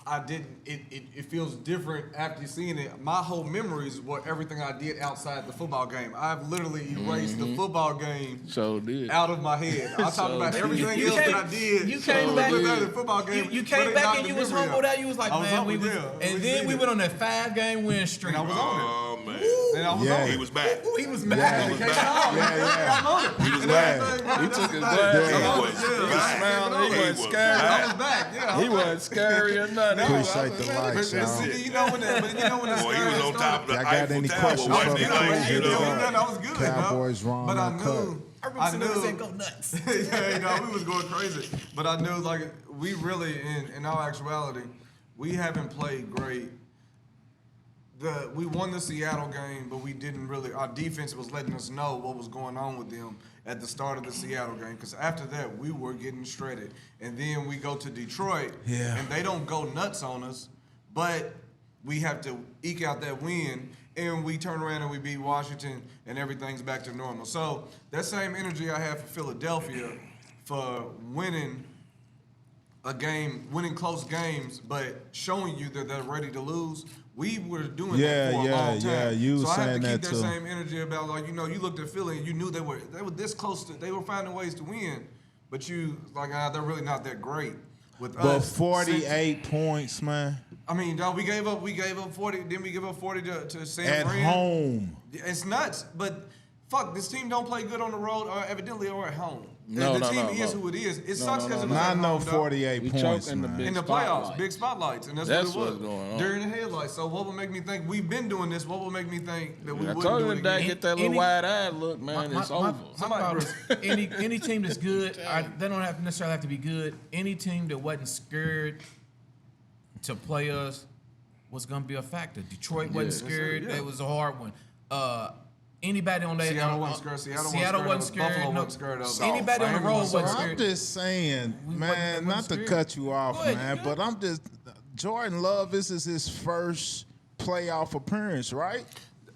I didn't. It feels different after seeing it. My whole memories were everything I did outside the football game. I've literally erased the football game So did. out of my head. I talk about everything else that I did. You came back. without the football game. You but came it back knocked and the you was memory humbled out. out. You was like, I was man, humbled, we was, yeah. and then we went on that 5-game win streak. And I was on it. Oh man. And I was Yeah. on it. He was back. He was back. was He back. came out. I'm on it. He was back. He took his He glasses was He back. smiled. He He wasn't was scared. I back. was back. Yeah. He wasn't scary or nothing. Appreciate the likes, But y'all. see, you know when the Boy, he was on top of the Y'all got Eiffel any Tower, questions wasn't for he? the Like, crew? you Hit it know. up. that was good, Cowboys dog. wrong, But I Uncut. knew. I remember seeing niggas saying go nuts. Yeah, you know, we was going crazy. But I knew, like, we really, in all actuality, we haven't played great. We won the Seattle game, but we didn't really. Our defense was letting us know what was going on with them at the start of the Seattle game. Because after that, we were getting shredded. And then we go to Detroit, and they don't go nuts on us, but we have to eke out that win. And we turn around and we beat Washington, and everything's back to normal. So that same energy I have for Philadelphia for winning a game, winning close games, but showing you that they're ready to lose, we were doing that for a long time. Yeah, you so was I have saying to keep that that too. same energy about, like, you know, you looked at Philly and you knew they were this close to, they were finding ways to win, but you like, they're really not that great with But us. 48 points, man. I mean, dog, we gave up 40. Didn't we give up 40 to San At Fran? home. It's nuts, but fuck, this team don't play good on the road, or evidently, or at home. No, the team no, is no. who it is. It sucks because it was Not at no home, dog. 48 We points, choked in the man. big In the playoffs, spotlight. big spotlights, and that's That's what it what's was. going on. During the headlights. So what would make me think we've been doing this? What would make me think that we I wouldn't told do you it when Dak again? get that little wide-eyed look, man, it's over. My thought is any team that's good, they don't necessarily have to be good. Any team that wasn't scared to play us was going to be a factor. Detroit wasn't scared. yeah. It was a hard one. Anybody on that Seattle wasn't scared. Seattle wasn't scared. Buffalo No. wasn't scared of it. Anybody on the Miami road wasn't wasn't So I'm scared. just saying, man, not to cut you off, Go ahead, man, you but I'm just Jordan Love. This is his first playoff appearance, right?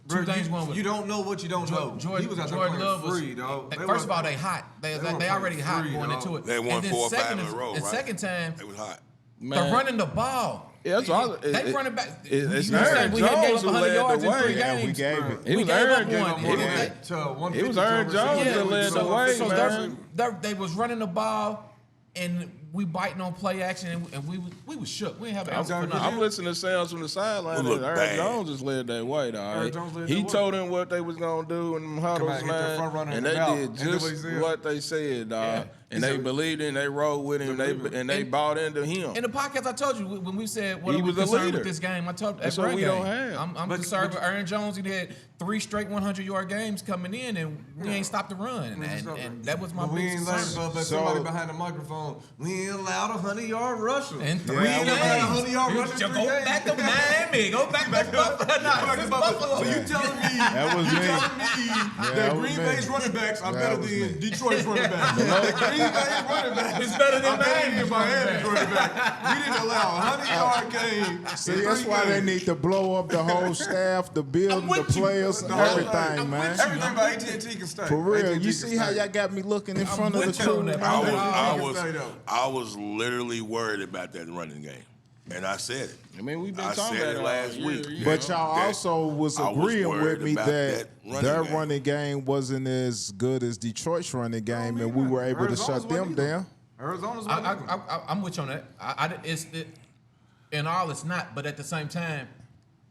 Two things going with You don't know what you don't know. He was out there playing free, dog. First of all, they hot. They already hot free, going dog. into it. They won And then 4 or 5 second in a is- row, and right? second time, It was hot. they're running the ball. Yeah, that's all. They running back. It's You Aaron said we had gave Jones up who 100 led yards the in way. 3 Yeah, we games. gave it. It was gave Aaron up Jones. one. It was Aaron Jones that led the way, So man. they was running the ball, and we biting on play action, and we was shook. We didn't have an answer for nothing. I'm listening to sounds from the sideline. We look and Aaron bad. Jones just led that way, Aaron dog. Jones led He that way. told them what they was gonna do in them huddles, out, hit that front runner man, in and the they mouth. did Ain't that what he just said? what they said, dog. And they believed in, they rolled with him, and they bought into him. In the podcast, I told you when we said what He are we was a concerned leader. with this game. I told That's that what run we game. don't have. I'm concerned with Aaron Jones. He had 3 straight 100-yard games coming in, and we ain't stopped the run. And that was my But we biggest ain't concern. allowed, but somebody behind the microphone, we ain't allowed a 100-yard rusher. And 3 we ain't allowed a games. 100-yard rusher. Go back to Miami. Go back to Buffalo. So you telling me That was me. that that was Green me. Bay's running backs are That better was than me. Detroit's running backs? That Green Bay's running backs It's better than are better Miami's than Miami's running back. We didn't allow a 100-yard game. See, that's why they need to blow up the whole staff, the building, the with you. players, The whole thing. everything, man. Everything by AT&T can stay. For real, AT&T you can see how stay. y'all got me looking in front of the with you on crew? that, I man. I was literally worried about that running game, and I said it. I mean, we've been I talking said about it all last year, week. you But know. y'all That also was I was agreeing worried with me about that that their running game. running game wasn't as good as Detroit's running game, and we were able to Arizona's shut them wasn't either. down. Arizona's I'm with you on that. In all, it's not. But at the same time,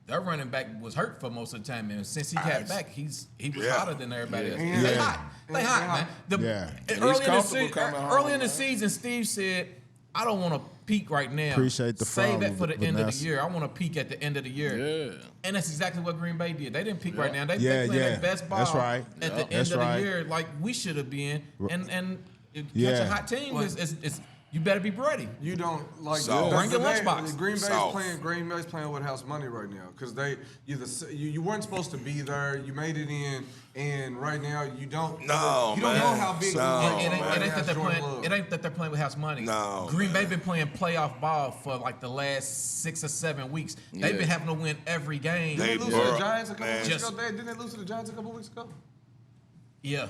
their running back was hurt for most of the time, and since he got back, he was Yeah. hotter than everybody else. Yeah. They Yeah. hot. They hot, man. Yeah. And he's early in the comfortable coming home, early in the man. season, Steve said, "I don't want to peak right now. Appreciate the Save follow, that for the end of Vanessa. the year. I want to peak at the end of the year." Yeah. And that's exactly what Green Bay did. They didn't peak right now. They Yeah, played yeah. their best ball That's right. at the end That's of right. the year, like we should have been. And catch Yeah. a hot team is you better be ready. You don't like Salt. Bring your lunchbox. Green Bay's Salt. playing. Green Bay's playing with house money right now because you weren't supposed to be there. You made it in, and right now you don't. No, you don't man. know how big. No, you It ain't man. that they're playing. It ain't that they're playing with house money. No, Green Bay been playing playoff ball for like the last 6 or 7 weeks. They've been having to win every game. They Didn't they lose to were, the Giants a couple man. weeks Just- ago? Didn't they lose to the Giants a couple weeks ago? Yeah.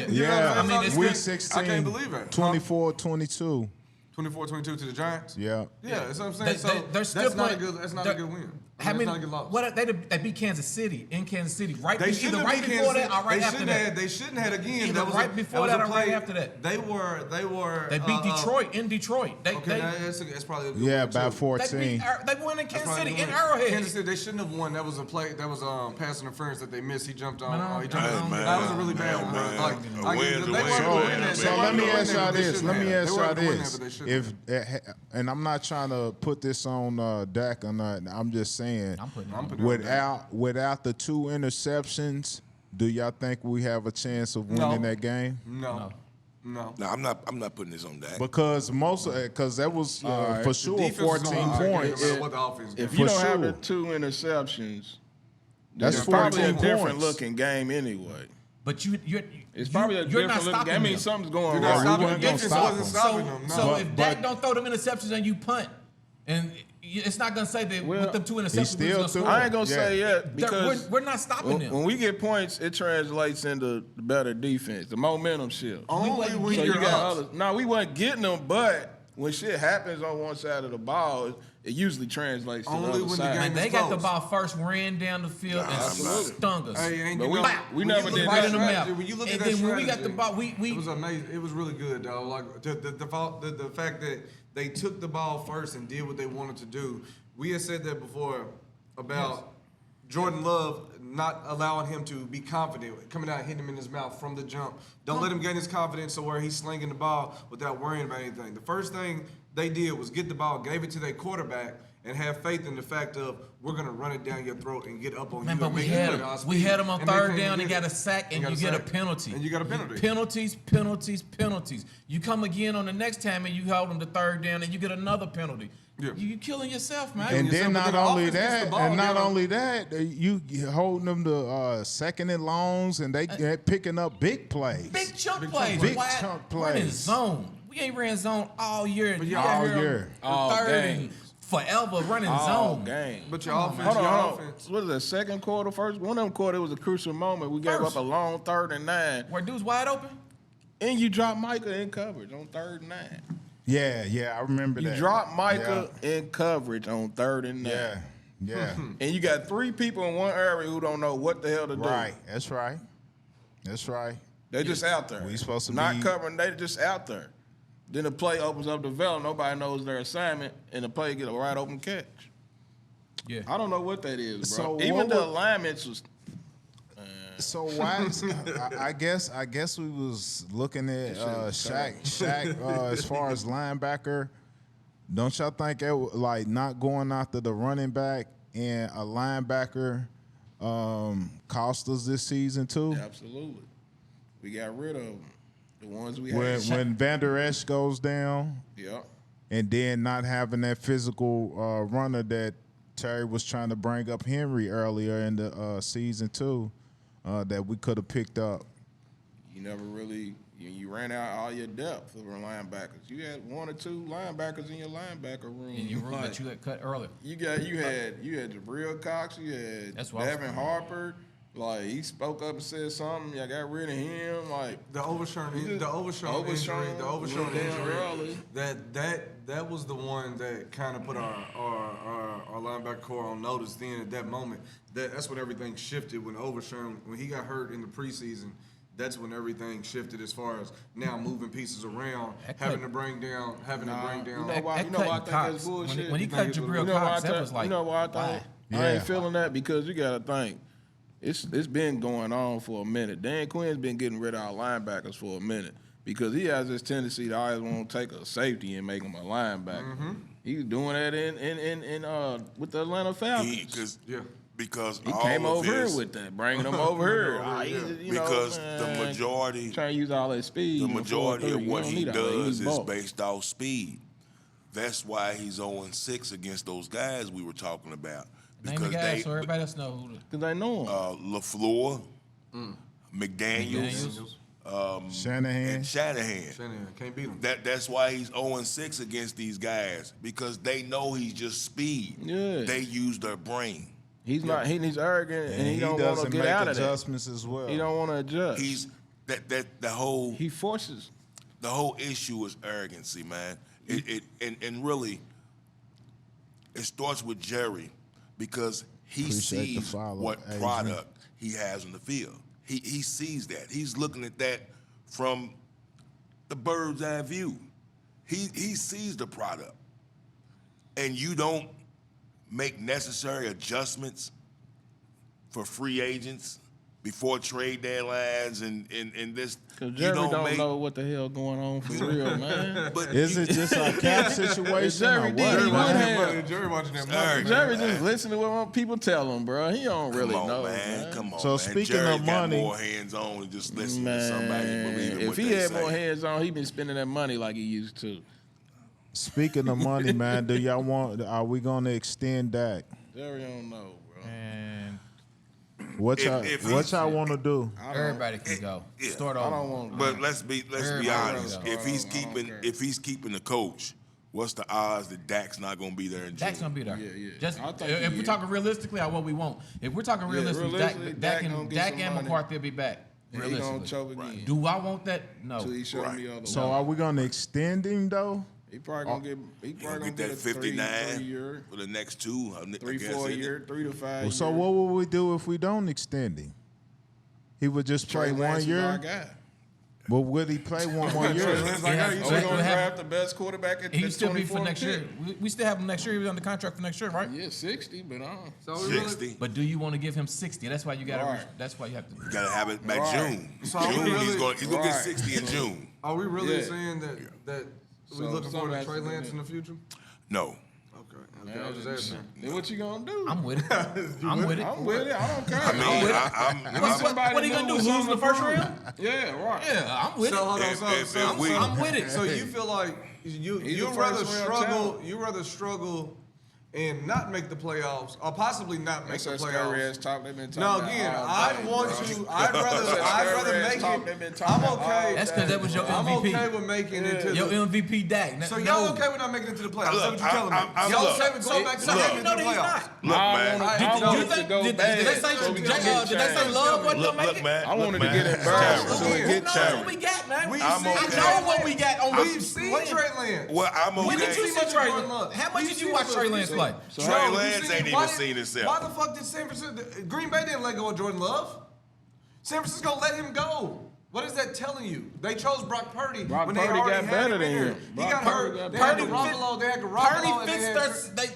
Yeah, I mean, it's week good. 16, I can't believe it. 24-22. 24-22 to the Giants. Yeah. Yeah, that's what I'm saying. They're That's still not a playing- good. That's not a they're- good win. How many? That's not a good loss. What they beat Kansas City in Kansas City right They either shouldn't right have before that or right after that. They shouldn't have again. Either That was right a, before that, that was a or right play. after that. They were. They beat Detroit in Detroit. They Okay, that's probably a good Yeah, one, by too. 14. they won in Kansas Probably City a good in one. Arrowhead. Kansas City, they shouldn't have won. That was a play. That was pass interference that they missed. He jumped on. No, He jumped hey, on. man. That was a really bad Man, one. man. Like, A I win's get- a they win, weren't gonna man. win that. So They let weren't me gonna ask win y'all that, but they this. shouldn't Let me have. ask They y'all weren't gonna win this. that, but they shouldn't have. If and I'm not trying to put this on Dak or nothing. I'm just saying. I'm putting putting it on Without the 2 interceptions, do y'all think we have a chance of winning that game? No. No, I'm not putting this on that. Because because that was for sure Defense is 14 gonna argue points. no matter what the offense If is. you For don't have sure. the 2 interceptions, That's it's probably a 14 different points. looking game anyway. But It's probably a you're not different looking stopping game. I mean, them. something's going You're not wrong. stopping weren't them. gonna Defense stop wasn't them. stopping them. No. So But- if Dak don't throw them interceptions and you punt, and it's not gonna say that Well, with them 2 interceptions, still we're gonna threw score. I ain't gonna say yet because we're not stopping them. when we get points, it translates into the better defense, the momentum shift. Only wasn't when So you're you got up. others. No, we wasn't getting them, but when shit happens on one side of the ball, it usually translates to Only the other when the side. game And is they got the close. ball first, ran down the field, and absolutely. stung us. Hey, ain't But you we- know, we when never you look did at right that. in the strategy, mouth. When you look And at that then when we got strategy, the ball, it was amazing. It was really good, though. Like the fact that they took the ball first and did what they wanted to do we had said that before about Jordan Love not allowing him to be confident, coming out and hitting him in his mouth from the jump. Don't let him gain his confidence to where he's slinging the ball without worrying about anything. The first thing they did was get the ball, gave it to their quarterback, and have faith in the fact of we're gonna run it down your throat and get up on you. But we had him on third down and got a sack, and you get a penalty. And you got a penalty. Penalties. You come again on the next time and you hold them to third down and you get another penalty. Yeah. You killing yourself, man. And then not only that, you holding them to second and longs, and they picking up big plays. Big chunk plays. Big chunk plays. Running zone. We ain't ran zone all year. All year. All Third game. and forever running All zone. game. But your offense, Hold your on. offense. What is it, second quarter, first? One of them quarter, it was a crucial moment. We gave up a long 3rd and 9. Where dude's wide open? And you dropped Micah in coverage on 3rd and 9. Yeah, I remember You that. dropped Micah in coverage on 3rd and 9. Yeah. And you got 3 people in one area who don't know what the hell to do. Right. That's right. They just out there. We supposed to not be covering. They just out there. Then the play opens up the valve. Nobody knows their assignment, and the play get a wide open catch. Yeah. I don't know what that is, bro. So Even what the would- alignments was. So why? I guess we was looking at Shaq as far as linebacker. Don't y'all think it like not going after the running back and a linebacker cost us this season too? Absolutely. We got rid of them. The ones we When had. when Van Der Esch goes down, Yeah. and then not having that physical runner that Terry was trying to bring up Henry earlier in the season too, that we could have picked up. You never really. You ran out all your depth for linebackers. You had 1 or 2 linebackers in your linebacker room. In your room that you had cut earlier. You had Jabril Cox. You had That's what I was Devin thinking. Harper. Like he spoke up and said something. Y'all got rid of him. Like The Overshown injury. early. That was the one that kind of put our linebacker core on notice. Then at that moment, that's when everything shifted. When he got hurt in the preseason, that's when everything shifted as far as now moving pieces around, having to bring down. You know why? That You know why I cutting think Cox, that's bullshit. when he cut Jabril Cox, that was like, you know why I think why? I Yeah. ain't feeling that because you gotta think. It's been going on for a minute. Dan Quinn's been getting rid of our linebackers for a minute because he has this tendency to always want to take a safety and make him a linebacker. He's doing that in with the Atlanta Falcons. Because He all came of over here his- with that, bringing them over here. Because the majority trying to use all that speed. The majority of what he does is based. based off speed. That's why he's 0-6 against those guys we were talking about. Name the guys so everybody else know who. Because they know him. LaFleur, McDaniels, Shanahan. and Shanahan. Can't beat him. That's why he's 0-6 against these guys because they know he's just speed. Yeah. They use their brain. He's not. He's arrogant, and he don't want to doesn't get make out of that. adjustments as well. He don't want to adjust. He's the whole He forces. the whole issue is arrogancy, man. And really, it starts with Jerry because he Appreciate the sees follow, what Adrian. product he has on the field. He sees that. He's looking at that from the bird's eye view. He sees the product, and you don't make necessary adjustments for free agents before trade deadlines and this. Because You Jerry don't make, know what the hell going on for real, man. But Is it just a cap situation or Jerry what? did. He would man? have. Jerry watching that Jerry, Jerry just listen to what people tell him, bro. He don't really Come on, know, man. Come on, So man. speaking Jerry of got money- more hands-on than just listening to somebody and believing if what he they had say. more hands on, he been spending that money like he used to. Speaking of money, man, do y'all want? Are we going to extend Dak? Jerry don't know, bro. And What y'all if what he's- y'all want to do? everybody can go. yeah. Start I over. don't want. But let's be Everybody honest. knows. If he's keeping the coach, what's the odds that Dak's not going to be there in June? Dak's gonna be there. Yeah. Just I think if he we're is. talking realistically, or what we want. If we're talking realistically, realistically, Dak Dak gonna and get Dak some and money. McCarthy will be back. And he gonna Realistically, choke again. do I want that? No. Until he show me other. So are we going to extend him though? He probably gonna get. He He'll probably get gonna that a 3 59 year, for the next 2. I 3, guess, 4 isn't it? year, 3 to 5. So year. what would we do if we don't extend him? He would just play Trey 1 Lance is our year. guy. But would he play one more year? It's like, hey, you still gonna draft the best quarterback at He still be 24 for next year. We still have him next year. He was under contract for next year, right? Yeah, 60, but So 60. But do you want to give him 60? That's why you got to. Right. That's why you have to. You gotta have it by June. So June, we really- he's gonna get Right. 60 in June. Are we really Yeah. saying that we So looking forward to somebody Trey has to Lance do in the future? No. Okay, I was just asking. Then what you gonna do? I'm with it. I'm with it. I'm with it. I don't care. I mean, What are you gonna do? Lose in the first round? Yeah, right. Yeah, I'm with So hold it. on, I'm with it. So you feel like He's you a rather first-round struggle? talent. You rather struggle and not make the playoffs, or possibly not make That's the that scary playoffs? ass talk they've been No, talking again, about. I'd want to. I'd rather make it. I'm okay. That's because that was your I'm okay MVP. with making it to Your the. MVP Dak. So y'all okay with not making it to the playoffs? That's what you're telling me. I'm- Y'all look. okay with going back to So how making you it know to that the he's playoffs? not? Look, man. I want it to go Did bad. they say so we can get did they say changed. love wasn't Look, gonna make look, it? man. I wanted look, to man. get embarrassed It's so we terrible. get Who knows changed. what we got, man? We've I seen know what we got on the We've seen Trey Lance. Well, I'm okay. When did you see Trey Lance? How much did you watch Trey Lance play? Trey Lance ain't even seen himself. Why the fuck did San Francisco? Green Bay didn't let go of Jordan Love. San Francisco let him go. What is that telling you? They chose Brock Purdy Brock when Purdy they already got had better him than in here. him. He Brock got Purdy hurt. got They had better. Garoppolo. They had Garoppolo. Purdy and they fits had their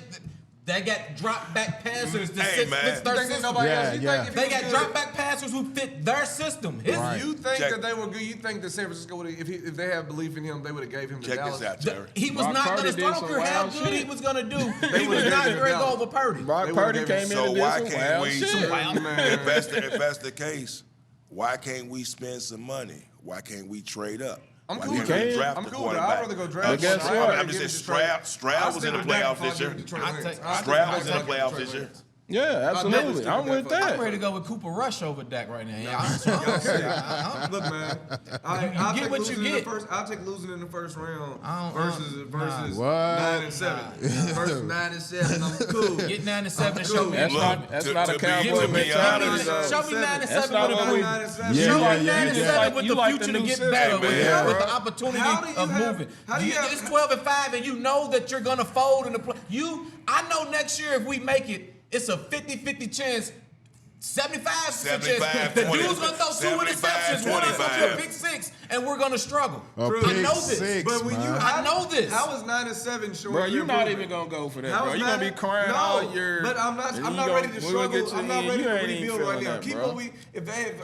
they got drop back passers that Hey, fits man. their You think system. nobody Yeah, else? You yeah. think if They he got was drop good- back passers who fit their system. His You think Check- that they were good? You think that San Francisco would, if they had belief in him, they would have gave him to Check Dallas? this out, Terry. He was Brock not Purdy going to did start. I some don't care how wild good he shit. was going to do. He would've was gave not him to going to go Dallas. over Purdy. Brock They Purdy would've came gave in So and why did some can't wild we? shit. If that's the case, why can't we spend some money? Why can't we trade up? I'm Why cool with can't we that. draft I'm a cool with that. quarterback? I'd rather go draft But guess one. what? I'm just saying Stroud was in the playoffs this year. Stroud was in the playoffs this year. Yeah, absolutely. I'm with I'm that. ready to go with Cooper Rush over Dak right now. Yeah, Look, man, You get what you get. I'll take losing in the first round I don't- versus What? 9-7. Versus 9-7, I'm cool. Get 9-7 and show me. That's not a to be Cowboy honest, mentality. Show me 9-7 That's not with what a we- Yeah, Show yeah, me yeah, 9-7 yeah. with You the like future the to new get system, better, man. with the opportunity How do you of have- moving. how do you have- It's 12-5, and you know that you're gonna fold in the play. I know next year if we make it, it's a 50-50 chance. 75% chance. 75, The 20, dude's gonna throw 2 interceptions, 75, one gonna throw 25. a pick 6, and we're gonna struggle. A I pick know this. six, But when you, man. I know this. How is 9-7 short? Bro, of you're not improvement? even gonna go for that, How bro. is You're gonna be 9 crying no, all year. But I'm not. and I'm you not gonna- ready to we're gonna get struggle. to I'm the not end. ready You to ain't even rebuild right feeling now. that, Keep bro. what we. If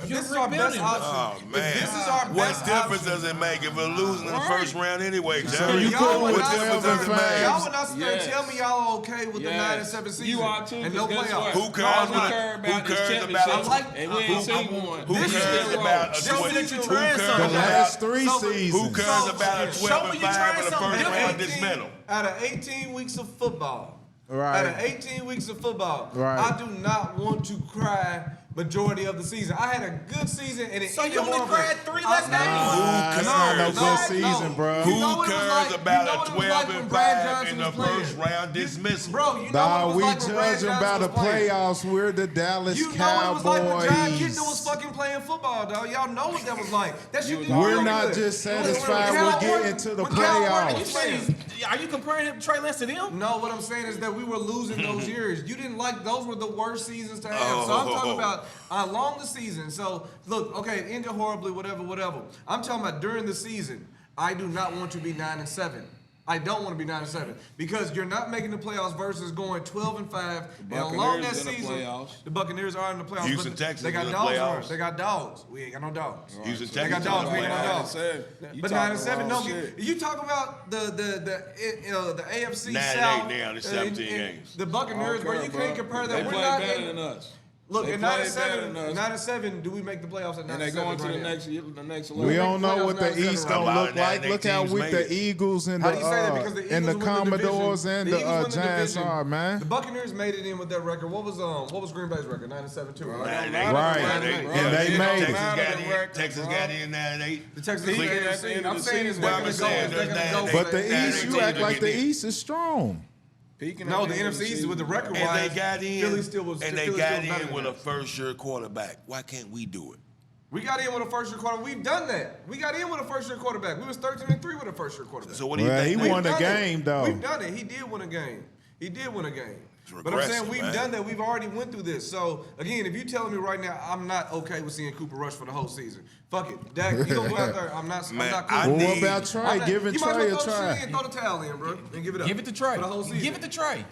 You're this is our best rebuilding. option. Oh If man, this is our what best difference option. does it make if we're losing in the Right. first round anyway, So Jerry? you Y'all cool would with not 12 sit and there- Y'all 5? would not sit there and Yes. tell me y'all okay with the Yes. 9-7 season. You are too, And no 'cause guess playoffs. what? Who cares All we about- care who about is cares championship, about- and we ain't seen one. Who This cares is about a Show me 20? that you're Who trying cares something. The about- last 3 So- seasons. Who cares about a Show 12 me and you 5 trying in the something first round different. dismantle? Out of 18 weeks of football, Right. out of 18 weeks of football, Right. I do not want to cry majority of the season. I had a good season and it So ended you only horribly. cried 3 less games? That's not no good season, bro. Who You know what it was cares like- about you know a what it was 12 like when and Brad 5 Johnson in the was playing? first round dismissal? Bro, you know Nah, what it we was like when Brad judging by Johnson the was playing? playoffs. We're the Dallas You know what it was like when John Cowboys. Kitna was fucking playing football, dog. Y'all know what that was like. That shit didn't We're feel not good. just When satisfied Cal with Warner- getting to the when Cal Warner playoffs. You was say playing. are you comparing him Trey Lance to them? No, what I'm saying is that we were losing those years. You didn't like those were the worst seasons to have. So I'm talking about along the season. So look, okay, it ended horribly, whatever. I'm talking about during the season. I do not want to be 9-7. I don't want to be 9-7 because you're not making the playoffs versus going 12 and 5. And along that Buccaneers in the season, playoffs. the Buccaneers are in the playoffs. Houston but Texans they got in the dogs. playoffs. They got dogs. We ain't got no dogs. Houston They Texans got dogs. in We the ain't got no playoffs. dogs. You But talking 9-7, wrong no. shit. You talk about the AFC 9-8 South. now, there's 17 games. The Buccaneers, bro, you can't compare that. They We're play not better in- than us. Look, They at play 9-7, better than us. 9-7, do we make the playoffs at 9-7? And they going to right the now? next level. We don't know what the Playoffs East not gonna seven. look like. Look how Teams weak made the it. Eagles and How do you say that? Because the and the Eagles win the Commodores division. and The Eagles the win the Giants division. are, The man. Buccaneers made it in with that record. What was Green Bay's record? 9-7 too, right? 9-8. Right. And they made it. Texas got in 9-8. The Texans Peaking made at the end of I'm the saying it's season. they're Well, gonna I'm go. saying They're there's gonna go. But the That East, you team act will like get the in. East is strong. Peaking No, at the end of NFC East season. with the record And wise. they got in. Philly still was. And they Philly got still was better in than with a that. first-year quarterback. Why can't we do it? We got in with a first-year quarterback. We've done that. We got in with a first-year quarterback. We was 13-3 with a first-year quarterback. So what do you Well, think? he we- won a We've done it. game though. We've done it. He did win a game. But I'm saying we've done that. We've already went through this. So again, if you're telling me right now, I'm not okay with seeing Cooper Rush for the whole season. Fuck it, Dak. You gonna go out there? I'm not cool. Well, what about Trey? Giving Trey a try. Throw the towel in, bro, and give it up. Give it to Trey. For the whole season. Give it to Trey.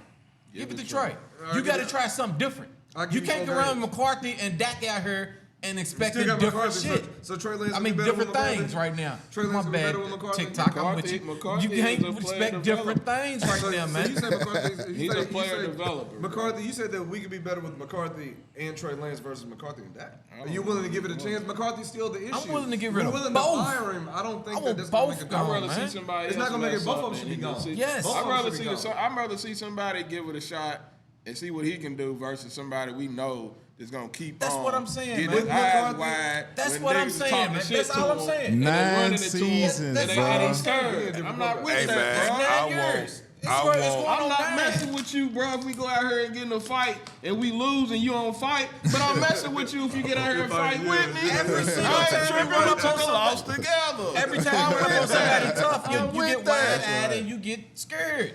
Give it to Trey. You got to try something different. You can't go around with McCarthy and Dak out here and expecting different shit. So Trey Lance, I mean, different things right now. Trey Lance My bad. TikTok, I'm with you. You can't expect different things right now, man. So you said McCarthy. He's a player developer. McCarthy, you said that we could be better with McCarthy and Trey Lance versus McCarthy and Dak. Are you willing to give it a chance? McCarthy's still the issue. I'm willing to get rid of both. We're willing to fire him. I don't think that's going to make a gone, I'd rather see somebody. It's not going to make it. Both of them should be gone. Yes. I'd rather see somebody give it a shot and see what he can do versus somebody we know is gonna keep That's on. what I'm saying, Getting man. his eyes wide. That's what I'm saying, man. That's all I'm saying. 9 seasons, bro. And he's scared. I'm not with that, bro. I'm not messing with you, bro. If we go out here and get in a fight and we lose and you don't fight, but I'm messing with you if you get out here and fight with me. Every single time we're gonna take a loss together. Every time we're gonna somebody tough, you get wide-eyed and you get scared.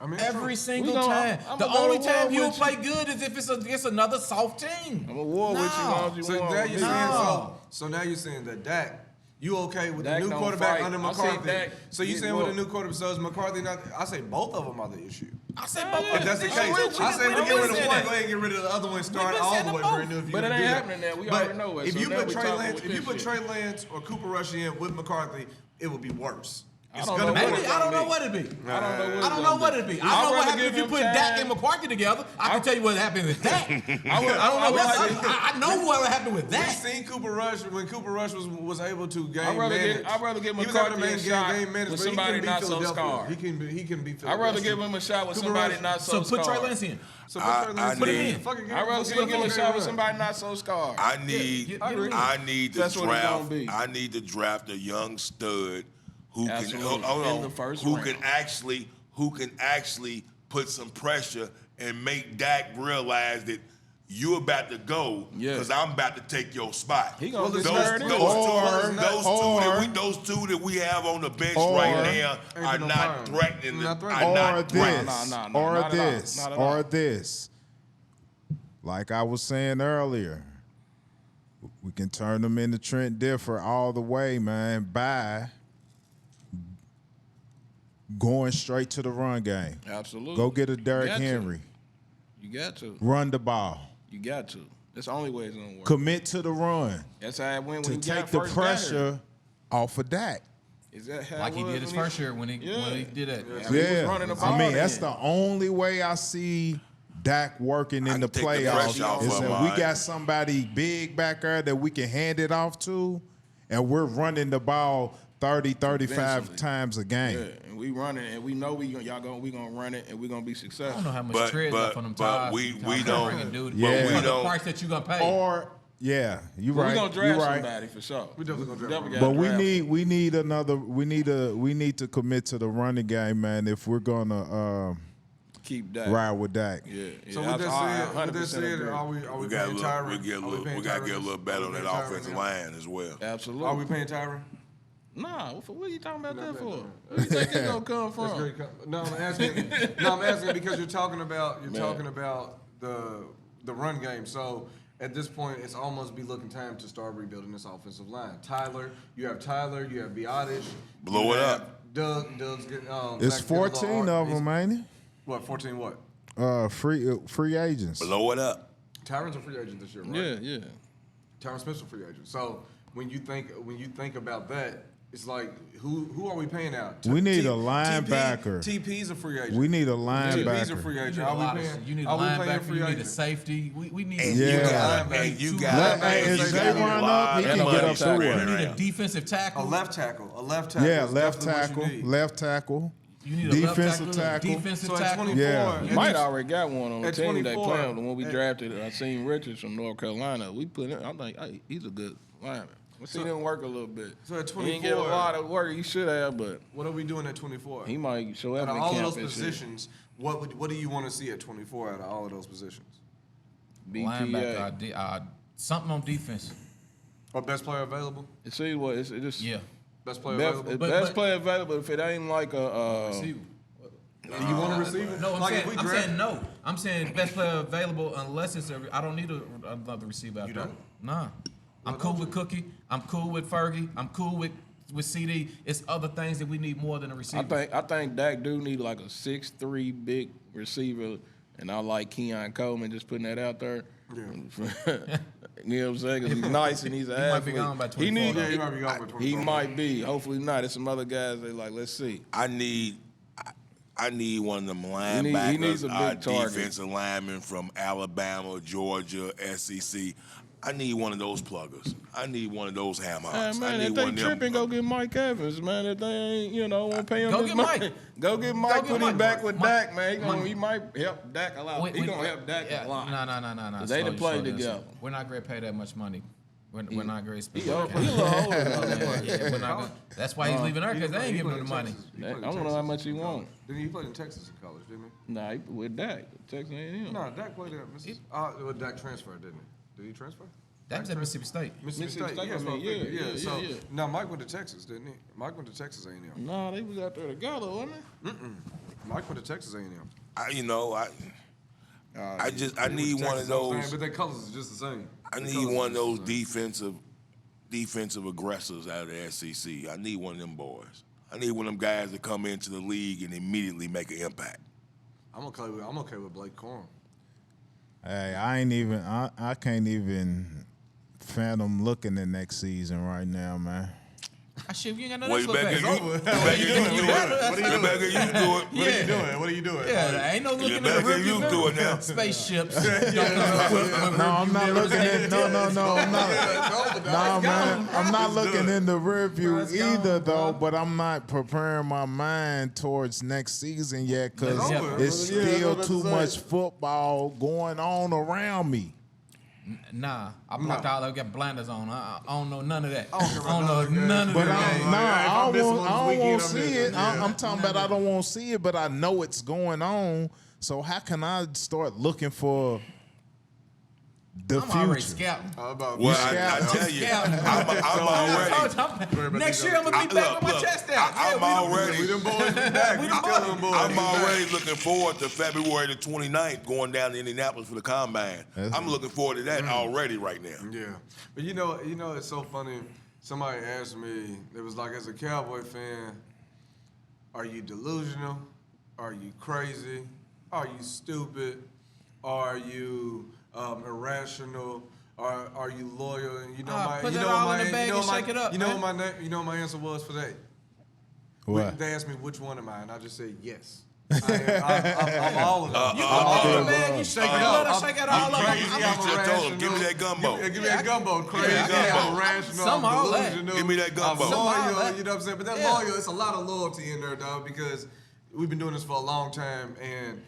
I mean, every single time. The only time you'll play good is if it's against another soft team. I'm a war with you long as you so want. Now you're saying, so now you're saying that Dak, you okay with the new quarterback under McCarthy? So you saying with the new quarterback, so is McCarthy not? I say both of them are the issue. I say both. If that's the case, I say we get rid of one, go ahead and get rid of the other one, start all the way brand new. But it ain't happening now. We already know it. If you put Trey Lance or Cooper Rush in with McCarthy, it would be worse. I don't know what it'd be. I don't know what it'd be. I know what happens if you put Dak and McCarthy together. I can tell you what happened with Dak. I know what happened with that. We seen Cooper Rush when Cooper Rush was able to gain I'd rather give McCarthy a shot with somebody not so scarred. He can be. I'd rather give him a shot with somebody not so scarred. So put Trey Lance in. I'd rather give him a shot with somebody not so scarred. I need to draft a young stud who can actually put some pressure and make Dak realize that you about to go because I'm about to take your spot. Those two that we have on the bench right now are not threatening. Or this. Like I was saying earlier, we can turn them into Trent Differ all the way, man, by going straight to the run game. Absolutely. Go get a Derrick Henry. You got to. Run the ball. You got to. That's the only way it's going to work. Commit to the run. That's how it went when he take the pressure off of Dak. Is that how like he did his first year when he did that? Yeah. I mean, that's the only way I see Dak working in the playoffs is that we got somebody big back there that we can hand it off to, and we're running the ball 30, 35 times a game. Yeah, and we running, and we know we gonna run it, and we gonna be successful. I don't know how much tread left on them tires. But we don't. The price that you gonna pay. Or you right. We gonna draft somebody for sure. We definitely gonna draft. But we need to commit to the running game, man. If we're gonna keep Dak. Ride with Dak. Yeah. So with that said, are we paying Tyron? We got to get a little better on that offensive line as well. Absolutely. Are we paying Tyron? Nah, what are you talking about that for? Where you think it's gonna come from? No, I'm asking because you're talking about the run game. So at this point, it's almost be looking time to start rebuilding this offensive line. You have Biotish. Blow it up. Doug's getting. It's 14 of them, ain't it? What 14? What? Free agents. Blow it up. Tyron's a free agent this year, right? Yeah. Tyron Smith's a free agent. So when you think about that. It's like, who are we paying out? We need a linebacker. TP's a free agent. We need a linebacker. TP's a free agent. You need a linebacker. You need a safety. We need. You got. If they run up, he can get up to it. We need a defensive tackle. A left tackle. Yeah, left tackle. You need a defensive tackle. Defensive so tackle. 24, yeah. You might already got one on the team they 24, playing. When we drafted, I seen Richards from North Carolina. We put him. I'm like, hey, he's a good lineman. We seen him work a little bit. So at 24, he didn't get a lot of work. He should have, but what are we doing at 24? He might show up out of in all camp of those positions. What do you want to see at 24 out of all of those positions? Linebacker, something on defense. Or best player available? See what? It's just best player available. Best player available. If it ain't like Do you want a receiver? No, I'm, Like, saying, if we I'm draft- saying no. I'm saying best player available unless it's I don't need another receiver out You there. don't? Nah. I'm cool with Cookie. I'm cool with Fergie. I'm cool with CD. It's other things that we need more than a receiver. I think Dak do need like a 6'3" big receiver, and I like Keon Coleman, just putting that out there. Yeah. You know what I'm saying? 'Cause he's nice and he's an might be athlete. gone by He 24. Yeah, he might be gone by 24. He might be. Hopefully not. There's some other guys they like. Let's see. I need one of them He linebackers, needs a big target. defensive linemen from Alabama, Georgia, SEC. I need one of those pluggers. I need one of those ham-hocks. Man, I if need they one of them. tripping, go get Mike Evans, man. If they ain't, won't pay him Go his get money. Mike. Go get Mike. Put him back with Mike- Dak, man. He might help Dak a lot. He gonna help Dak a lot. No. They done played this. together. We're not going to pay that much money. We're not going to spend He a that little older though, man. we're not gonna, that's why he's leaving there, because they ain't giving him the money. I don't know how much he want. Didn't he play in Texas in college, didn't he? Nah, he with Dak. Texas A&M. No, Dak played at Mississippi. Well, Dak transferred, didn't he? Did he transfer? That was at Mississippi State. Mississippi State, I that's what I mean, figured. yeah. So now Mike went to Texas, didn't he? Mike went to Texas A&M. Nah, they was out there together, wasn't they? Mike went to Texas A&M. I need one of those. But their colors is just the same. I need one of those defensive aggressors out of the SEC. I need one of them boys. I need one of them guys to come into the league and immediately make an impact. I'm okay with Blake Corum. Hey, I can't even fathom looking at next season right now, man. Shit, you ain't got Well, nothing you else to better look get used to it. What are you doing? What are you doing? Yeah, ain't no looking You in the better get rearview used to mirror. it now. Spaceships. No, I'm not looking at. No, I'm not. No, man, I'm not looking in the rear view either, though. But I'm not preparing my mind towards next season yet, because it's still too much football going on around me. Nah, I blocked out. I got blinders on. I don't know none of that. I care don't about know none of But that. I don't want weekend, to I'm see missing. it. I'm talking about I don't want to see it, but I know it's going on. So how can I start looking for the I'm already future? scouting. Well, I tell you, I'm already. Next year I'm gonna be back with my chest out. I'm already. We them boys be back. We still them boys. I'm already looking forward to February the 29th going down to Indianapolis for the combine. I'm looking forward to that already right now. Yeah, but you know, it's so funny. Somebody asked me, it was like, as a Cowboy fan, are you delusional? Are you crazy? Are you stupid? Are you irrational? Are you loyal? And you know put that all in the bag and shake it up, You know man. what my answer was for that? What? They asked me which one am I, and I just said yes. I'm all of them. You put it in the bag, you shake it up. I'm Shake it all up. crazy, You I'm just told him, give me that gumbo. Give me that gumbo. Crazy, I'm irrational, Some I'm all that. delusional. Give me that gumbo. I'm Some all loyal, that. you know what I'm saying? But that loyal, it's a lot of loyalty in there, dog, because we've been doing this for a long time, and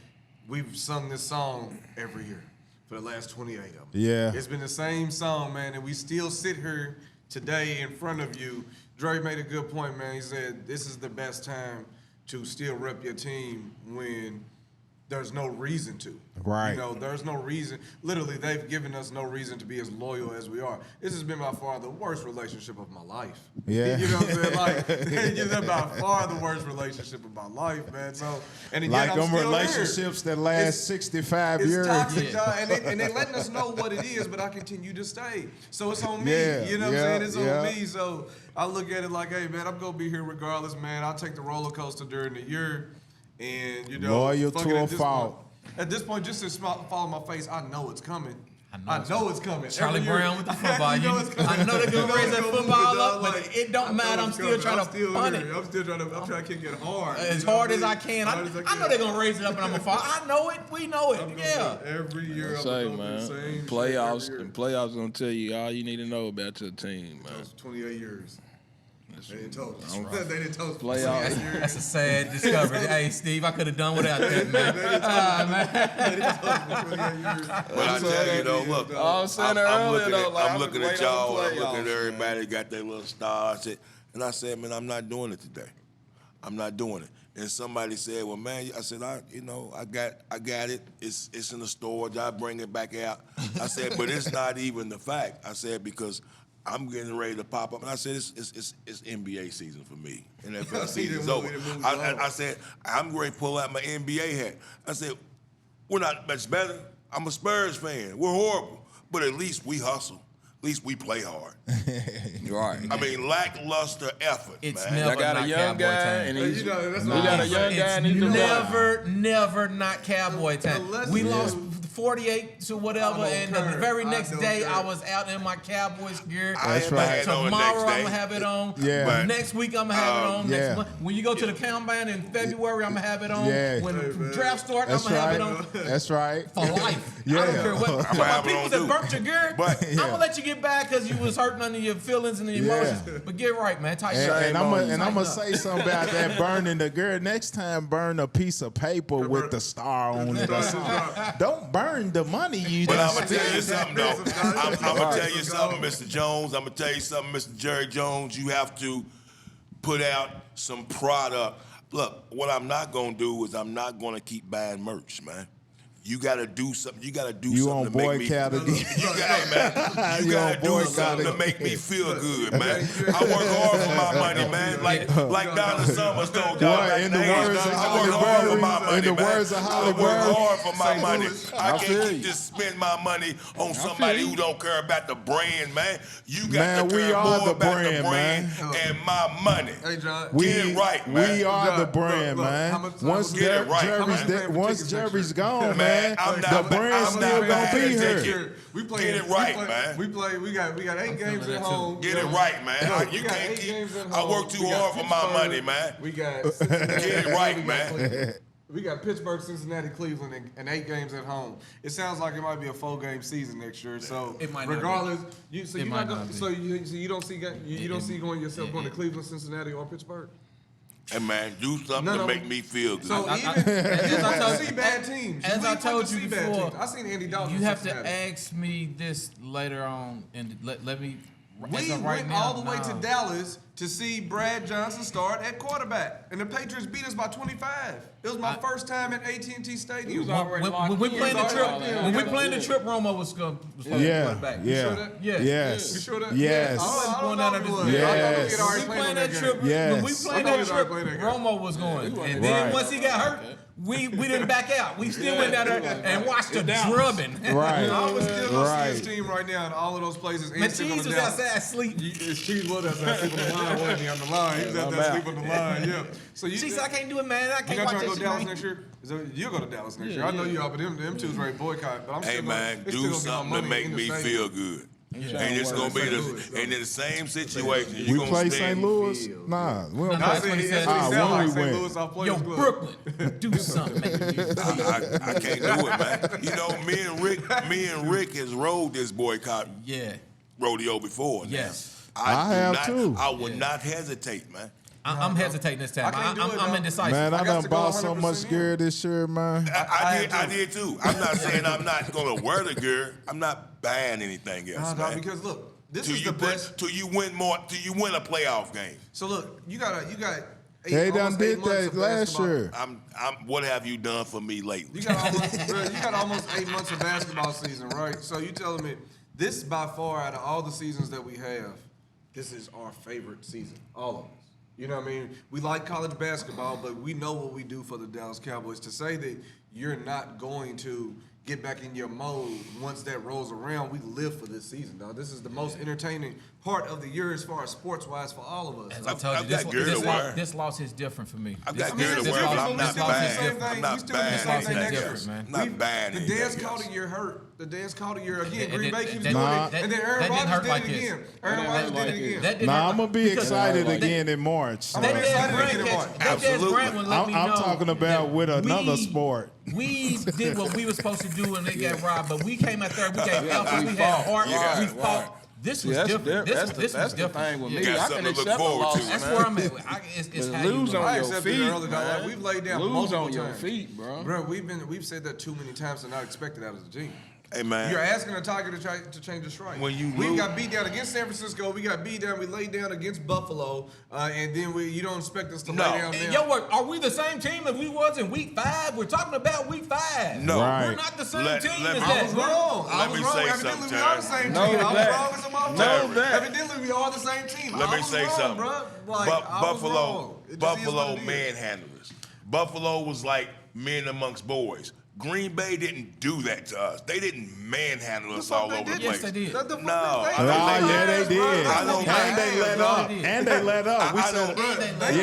we've sung this song every year for the last 28 of them. Yeah. It's been the same song, man, and we still sit here today in front of you. Dre made a good point, man. He said this is the best time to still rep your team when there's no reason to. Right. You know, there's no reason. Literally, they've given us no reason to be as loyal as we are. This has been by far the worst relationship of my life. Yeah. You know what I'm saying? Like, it's by far the worst relationship of my life, man. So, and again, Like I'm them still relationships that last 65 it's years. toxic, dog, and they letting us know what it is, but I continue to stay. So it's on me. Yeah, You know what I'm saying? It's yeah. on me. So I look at it like, hey, man, I'm going to be here regardless, man. I'll take the roller coaster during the year. And, you know, Loyal fuck to it, a at this fault. point- At this point, just to follow my face, I know it's coming. I know it's coming. Charlie Every year- Brown with the football. You know it's coming. I know they're gonna raise that You know it's football coming, up, dog. but it don't I matter. know I'm it's still coming. trying I'm to still punt here. it I'm trying to kick it hard. as You know hard what as I can. Hard as I know they're gonna raise it up and I'm gonna fall. I know it. We know it. I'm gonna Yeah. do it every year. I'm Say, gonna do the man, same shit playoffs every year. and playoffs gonna tell you all you need to know about your team, man. That's 28 years. They didn't tell us. They didn't tell us. Playoffs. That's a sad discovery. Hey, Steve, I could have done without that, man. But I tell you though, look, I was saying earlier, though, like, I'm I've looking been at waiting on y'all, the I'm looking at playoffs, everybody got their little stars, and I said, man, I'm not doing it today. I'm not doing it. And somebody said, well, man, I said, I got it. It's in the storage. I bring it back out. I said, but it's not even the fact. I said, because I'm getting ready to pop up. And I said, it's NBA season for me. NFL season's over. I said, I'm ready to pull out my NBA hat. I said, we're not much better. I'm a Spurs fan. We're horrible. But at least we hustle. At least we play hard. You're right. I mean, lackluster effort, It's man. never I got not a young Cowboy guy, time. and he's, You know, that's we what got a I'm young saying. guy, and he's Never not Cowboy time. Unless- We Yeah. lost 48 to whatever, I don't and the care. very I next don't day care. I was out in my Cowboys gear. That's But right. Tomorrow On the next I'm day. gonna have it on. Yeah. But- Next week I'm gonna have it on. yeah. Next month. When you go to the combine in February, I'm gonna have it on. Yeah. When Hey, man. draft start, I'm That's gonna have right. it on. That's right. For life. I Yeah. don't care what. So I'ma my have it people on that too. burnt your gear, But- I'm gonna let you get back because you was hurting under your feelings and your Yeah. emotions. But get right, man. Tighten up. And I'm Tighten gonna up. say something about that burning the girl. Next time, burn a piece of paper with the star on it or something. Don't burn the money you But done I'm going to tell you spent. something, though. I'm going to tell you something, Mr. Jones. I'm going to tell you something, Mr. Jerry Jones. You have to put out some product. Look, what I'm not going to do is I'm not going to keep buying merch, man. You got to do something. You got to do You something on to make me. boycott again. You got You to on do boycott something to again. make me feel good, man. I work hard for my money, man. Like Donna Summers told y'all. Boy, back in the days, words of I Holly work hard for Berry, my money, in the man. words of Holly I work Berry. hard for my St. money. Louis. I feel can't you. just spend my money on somebody who don't care about the brand, man. You got Man, to we care are more the about brand, the brand man. and my money. Hey, John. Get it right, man. We are the Look, brand, look, man. how much- Once Get it right, Jerry's man. once Jerry's gone, Man, man, I'm the not- brand's I'm still not gonna bad be at here. taking- We play Get it right, man. We got 8 games at home. Get it right, man. Look, You we got can't 8 keep. games at I home. work too We got hard for my Pittsburgh. money, man. We got Cincinnati. Get it right, We got man. Cleveland. We got Pittsburgh, Cincinnati, Cleveland, and 8 games at home. It sounds like it might be a 4-game season next year. So It might not be. regardless, you It might not be. so you don't see going to Cleveland, Cincinnati, or Pittsburgh. Hey, man, do something No, to no. make me feel good. So I even as I told- see bad teams. As We I want told to you see bad before, teams. I seen Andy Dalton. You in have to Cincinnati. ask me this later on, and let me. as We of right went now, all the way to Dallas to see Brad Johnson start at quarterback, and the Patriots beat us by 25. It was my first time at AT&T Stadium. He was already When locked we in. playing the He was trip, already when we locked playing the in. trip, Romo was going to play Yeah, quarterback. yeah, sure that? Yeah. yes, You sure that? yes. I going don't down know there if to he was. see- I thought he Yes. had already We played playing on that that trip. game. Yes. When we playing I thought he that was trip, already playing that game. Romo was going, and Right. then once he got hurt, we didn't back out. We still went down there and watched the drubbing. Right, I was still gonna see his right. team right now in all of those places. Man, Cheese was outside asleep. Cheese was outside sleep on the line, wasn't he? On the line, he was out there sleep on the line. Yeah. So you She said, "I can't do it, man. I You can't not watch trying to that go shit, Dallas man." next year? You'll go to Dallas next year. I know you are, but them two's ready to boycott. But I'm Hey still man, gonna, do something to make me feel good. And it's gonna be and in the same situation. You We gonna play stand- St. Louis? Nah, we don't No, play. that's what he said. Ah, Sound when like we St. win. Louis off Yo, Players Club. Brooklyn, do something. Make me feel good. I can't do it, man. You know, me and Rick has rode this boycott Yeah. rodeo before. now. Yes. I do have not- too. I would not hesitate, man. I'm hesitating this time. I can't do it, I'm dog. indecisive. Man, I got done to go bought so 100% much in. gear this year, man. I did too. I'm not saying I'm not gonna wear the gear. I'm not buying anything else, No, man. because look, this till is you the best. till you win a playoff game. So look, you got They done almost 8 did months that of last basketball. year. What have you done for me lately? You got almost 8 months of basketball season, right? So you telling me this by far out of all the seasons that we have, this is our favorite season, all of us. You know what I mean? We like college basketball, but we know what we do for the Dallas Cowboys. To say that you're not going to get back in your mode once that rolls around, we live for this season, dog. This is the most entertaining part of the year as far as sports-wise for all of us. As I told I've you, got gear to wear. this loss is different for me. I've This- got gear to this wear, loss- but I'm this not loss buying. is different. I'm not We still do the buying same thing anything next else. year, man. I'm not buying The anything dance else. call of year hurt. The dance call of year again. And Green it- Bay keeps that- doing Nah. it, and then Aaron that didn't Rodgers hurt did like it this. again. Aaron Rodgers did it again. That didn't Nah, hurt I'm gonna be because- excited that- again in March. I'm That excited Dez to Grant get him catch- on. that Dez Absolutely. Grant one let me know. I'm talking about with another sport. We did what we were supposed to do and they got robbed, but we came out there, we gave effort, we had fought. heart, Yeah, we right. fought. This was That's different. that's This was the different. thing with me. got I something can to look accept a forward loss, to. That's man. where I'm at. It's But how you lose look. on I your accepted feet, it early, dog. man. We've laid down Lose multiple on your times. feet, bro. Bro, we've said that too many times and not expected out of the team. Hey, man. You're asking a Tiger to change the strike. When you we lose- got beat down against San Francisco, we got beat down, we laid down against Buffalo, and then you don't expect us to lay down And now. yo, are we the same team as we was in week 5? We're talking about week 5. No. Right. We're not the same Let- team let as me- that. I was wrong. I Let was me wrong. say Evidently, something, we are the Terry. same Know team. I was that. wrong as a motherfucker. Know that. Evidently, we are the same team. Let I me was say wrong, something. Bro. Like, I was wrong. It just is Buffalo what it is. manhandled us. Buffalo was like men amongst boys. Green Bay didn't do that to us. They didn't manhandle us all over the place. Yes, they did. The fuck No, they I did? don't Oh, think yeah, they did. I don't And they think- let up. And they let up. We I said, don't- yeah, they was.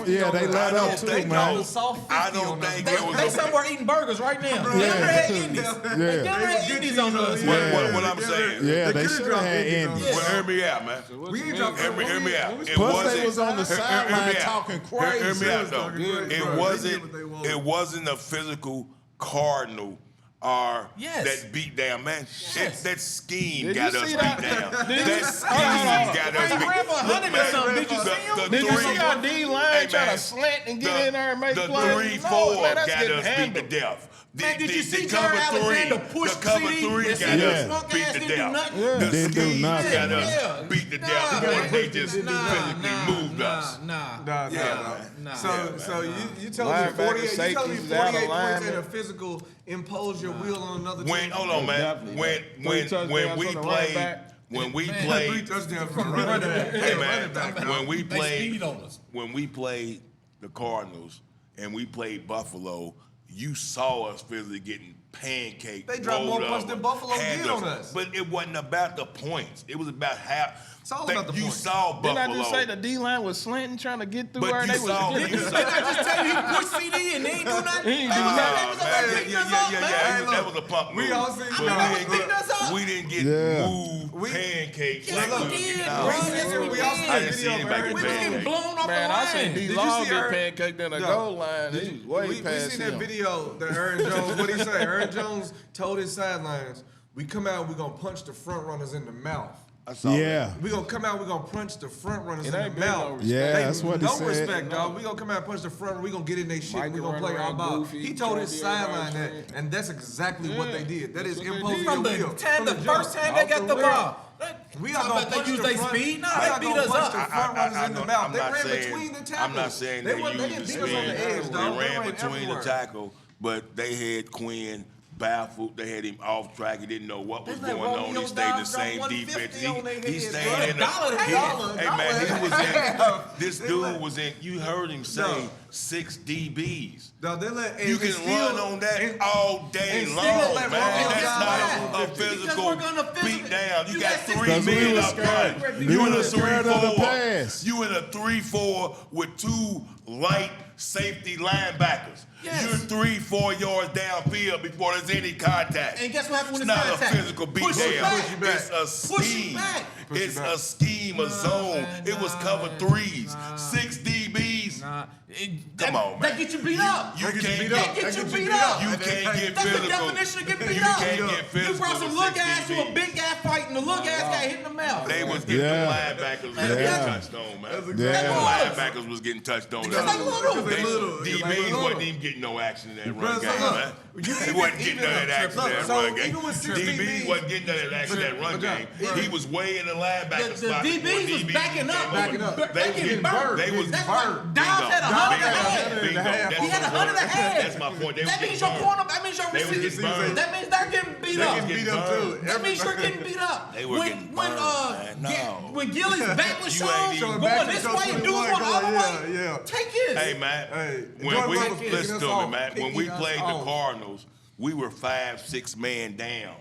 Yeah, they let up too, man. I don't think it was They a- somewhere eating burgers right now. They Yeah. never had Indies. Yeah. They never had Indies on us. What I'm saying. Yeah, they could've should have dropped had Indies on Indies. Well, hear me out, man. We ain't dropped Hear me out. It Plus, wasn't. they was on the hear me sideline out. talking Hear crazy. me out, though. Talking crazy, It bro. They did what they wasn't. wanted. It wasn't a physical Cardinal. Yes. That beat down, man. That scheme Did got you us see beat that? down. Did That you- scheme hold on. got us He beat ran for 100 Look, or man, something. Did you see him? Did you see our D Hey, line try man, to slant and get in there and make the plays? 3-4 No, man, that's got getting us beat to handled. death. Man, did you see cover Jared Alexander push the cover CD? 3 Yes, got he did. us Punk beat ass to didn't do death. nothing. The Didn't do scheme nothing. got us Yeah. beat to Nah, death. They just physically moved us. Nah. So you told me Linebacker, 48. You safeties told me out of 48 points alignment. and a physical impose your will on another team. When hold on, man. Definitely. When Three touchdowns we on the running played back. when we Man, played 3 touchdowns from the running back. Hey man, Running back, when we They played speed on us. when we played the Cardinals and we played Buffalo, you saw us physically getting pancaked. They dropped more rolled points over, than Buffalo had did on us. But it wasn't about the points. It was about how. It's all about the you points. saw Buffalo. Didn't I just say the D line was slanting trying to get through But her? you They saw- was you Didn't I just tell you he pushed CD and they ain't do nothing? He ain't do They was nothing. over there beating us up, man. That was a punk We move. all seen- But I know, we beating us up. we didn't get Yeah. moved pancakes. Yes, like we did, no. bro. Yes, we We all did. seen I a didn't see video of anybody Aaron We get was getting pancaked. blown off Man, the I line. seen Did you D-Long see get her- pancaked in the Yo, goal line. He was way we past seen that him. video that Aaron Jones, what'd he say? Aaron Jones told his sidelines, we come out, we're going to punch the front runners in the mouth. I saw Yeah. We're going to come out, we're going to punch the front runners It in ain't the been no mouth. respect. Yeah, They- that's what he no said. respect, dog. We're going to come out and punch the front, we're going to get in their shit, Mike we're going to run play our around ball. goofy, He told his trying to be sideline around that, and that's exactly what they did. That is That's what they imposing did. your From the will. time, the From first jump. time they Off got the the rip. ball. We Talk are gonna about they punch use the their front. speed. No, we they are beat gonna us punch the up. front runners in the mouth. I'm They not ran saying- between the tackles. I'm not saying they they didn't used beat the us on speed. the edge, They dog. ran ran between everywhere. the tackle, but they had Quinn baffled. They had him off track. He didn't know what was They let going on. Romeo He stayed in the Dobbs drop same 150 defense. on their He heads, stayed bro. in the. Dollar he- dollar, Hey man, he was dollar. in. This They dude let- was in. You heard him say No. 6 DBs. No, they let, You and can still- run on that and- all day and still long, let man. Romeo That's Dobbs not drop a 150. physical we're gonna physically- beat down. You you got got 3 Because we men was up scared. front. We You in a was scared of the 3-4. pass. You in a 3-4 with 2 light safety linebackers. Yes. You're 3-4 yards downfield before there's any contact. And guess what happened when It's it's not a contact? physical beat Push you down. back. It's a Push you scheme. back. It's a scheme, a zone. It was cover 3s, 6 DBs. Nah, Come on, man. That get you beat up. You can't beat get up. That get you That beat up. You can't get That's physical. the definition of getting beat You up. can't get physical. You brought some with little 6 guys to a DBs. big guy fight, and the little guys got hit in the mouth. They was getting Yeah. the linebackers was Yeah. getting touched on, man. Yeah. The linebackers was getting touched on. Because they little. They little. DBs wasn't even getting no action in that run Bruh, so game, look, man. you They even- wasn't getting even none of that look, action in that so run game. even with 6 DBs DBs wasn't getting none of that action in that run game. He was way in the linebacker The spot. before DBs was DBs backing came up. over. Backing up. They They was getting getting burned. They was That's burned. why Dobbs had 100 and a half. Bingo. That's He had my 100 and a point. half. That's my point. They was That means getting your burned. corner. That means your They was receiver. getting burned. That means they're getting beat They up. was getting beat up burned. too. That means you're getting beat up. They were getting burned, man. No. When Gilly's back was You shown, ain't even- going this way and dudes going the other way, yeah. take his. Hey man, Hey, when Jordan we Love was picking listen us to me, off, man. When we picking us played the off. Cardinals, we were 5-6 man down.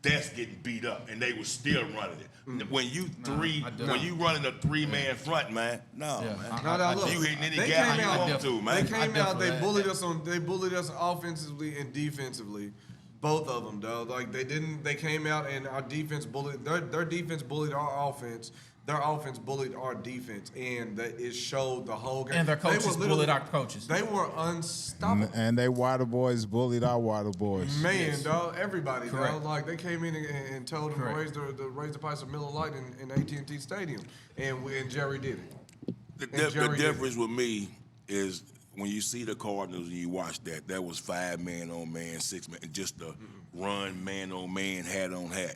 That's getting beat up, and they were still running it. When you when you running a 3-man front, man, no, man. No, look, You hitting any they gap came you out- want to, man. They came out. They definitely- bullied us offensively and defensively, both of them, though. Like they didn't. They came out and our defense bullied. Their defense bullied our offense. Their offense bullied our defense, and that it showed the whole game. And their They were coaches literally- bullied our coaches. They were unstoppable. And they water boys bullied our water boys. Man, dog, everybody, Correct. dog. Like they came in and told them Correct. to raise the price of Miller Lite in AT&T Stadium, and Jerry did it. The And Jerry did difference with me is when you see the Cardinals and you watch that was 5 man on man, 6 man, just the run man on man, hat on hat.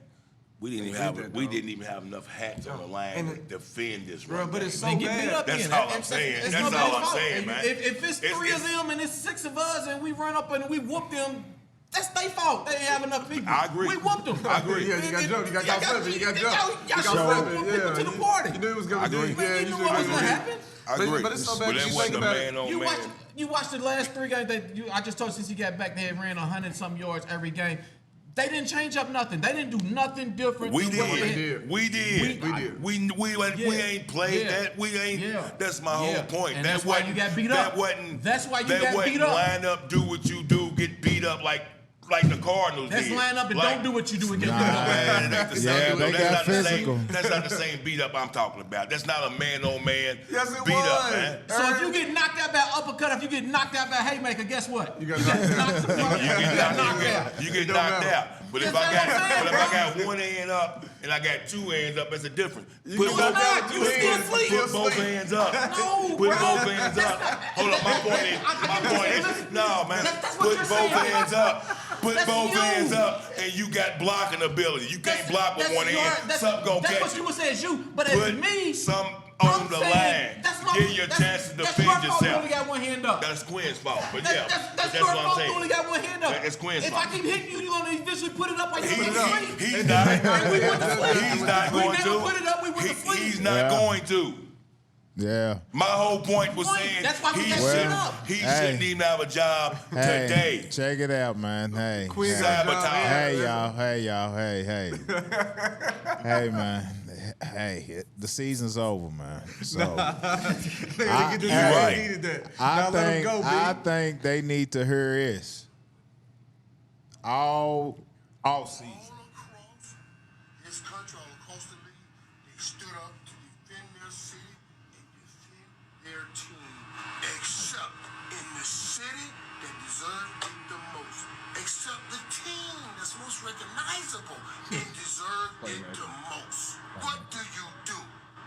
We didn't even have enough hats on the line to defend this run. But it's so They get beat up That's in. all I'm saying. That's all I'm saying, man. If it's 3 of them and it's 6 of us and we run up and we whoop them, that's their fault. They ain't have enough people. I agree. We whooped them. I agree. Yeah, you got jumped. You got jump. You got jumped. Y'all should people to the party. You knew it was going to agree. be. Yeah, You knew what was going to happen. I agree. But it's so bad. But that You wasn't think a about man on man. You watched the last 3 games I just told you since he got back, they had ran 100-something yards every game. They didn't change up nothing. They didn't do nothing different. We than what they did. We ain't played that. We ain't. Yeah. That's my whole point. And that's why you got beat up. That's why you got beat up. Line up, do what you do, get beat up like the Cardinals Let's did. line up and don't do what you do and get beat Man, that's the Yeah, same. they got That's not the physical. same. That's not the same beat up I'm talking about. That's not a man on man Yes, it beat up, was. man. So if you get knocked out by uppercut, if you get knocked out by haymaker, guess what? You got knocked out. You get knocked out. But if That's what I'm saying, I got one hand up and I got 2 hands up, that's a difference. You still asleep. Put both hands up. No, Put bro. both hands up. Hold on, my point is, no, man. That's what Put you're both saying. hands up. Put That's both you. hands up, and you got blocking ability. You can't block with one hand. Something gonna That's catch what you you. would say is you, but as Put me, some I'm on the saying, line. that's my, Give you a chance to that's defend your fault. You yourself. only got one hand up. That's Quinn's fault, but That's, yeah, that's that's your what I'm fault. saying. You only got one hand up. It's Quinn's If fault. I keep hitting you, you're gonna eventually put it up like you went to sleep. He's not. We went to sleep. He's not We going never to. put it up. We went to sleep. He's not going to. Yeah. My whole point was saying That's why we he got shouldn't, shit up. he Hey. shouldn't even have a job today. Check it out, man. Hey. Queen Hey. Sabotage. Hey y'all, hey. Hey man. Hey, the season's over, man. So I think they need to hear this. All season. This country all across the league, they stood up to defend their city and defend their team. Except in the city that deserved it the most. Except the team that's most recognizable and deserved it the most. What do you do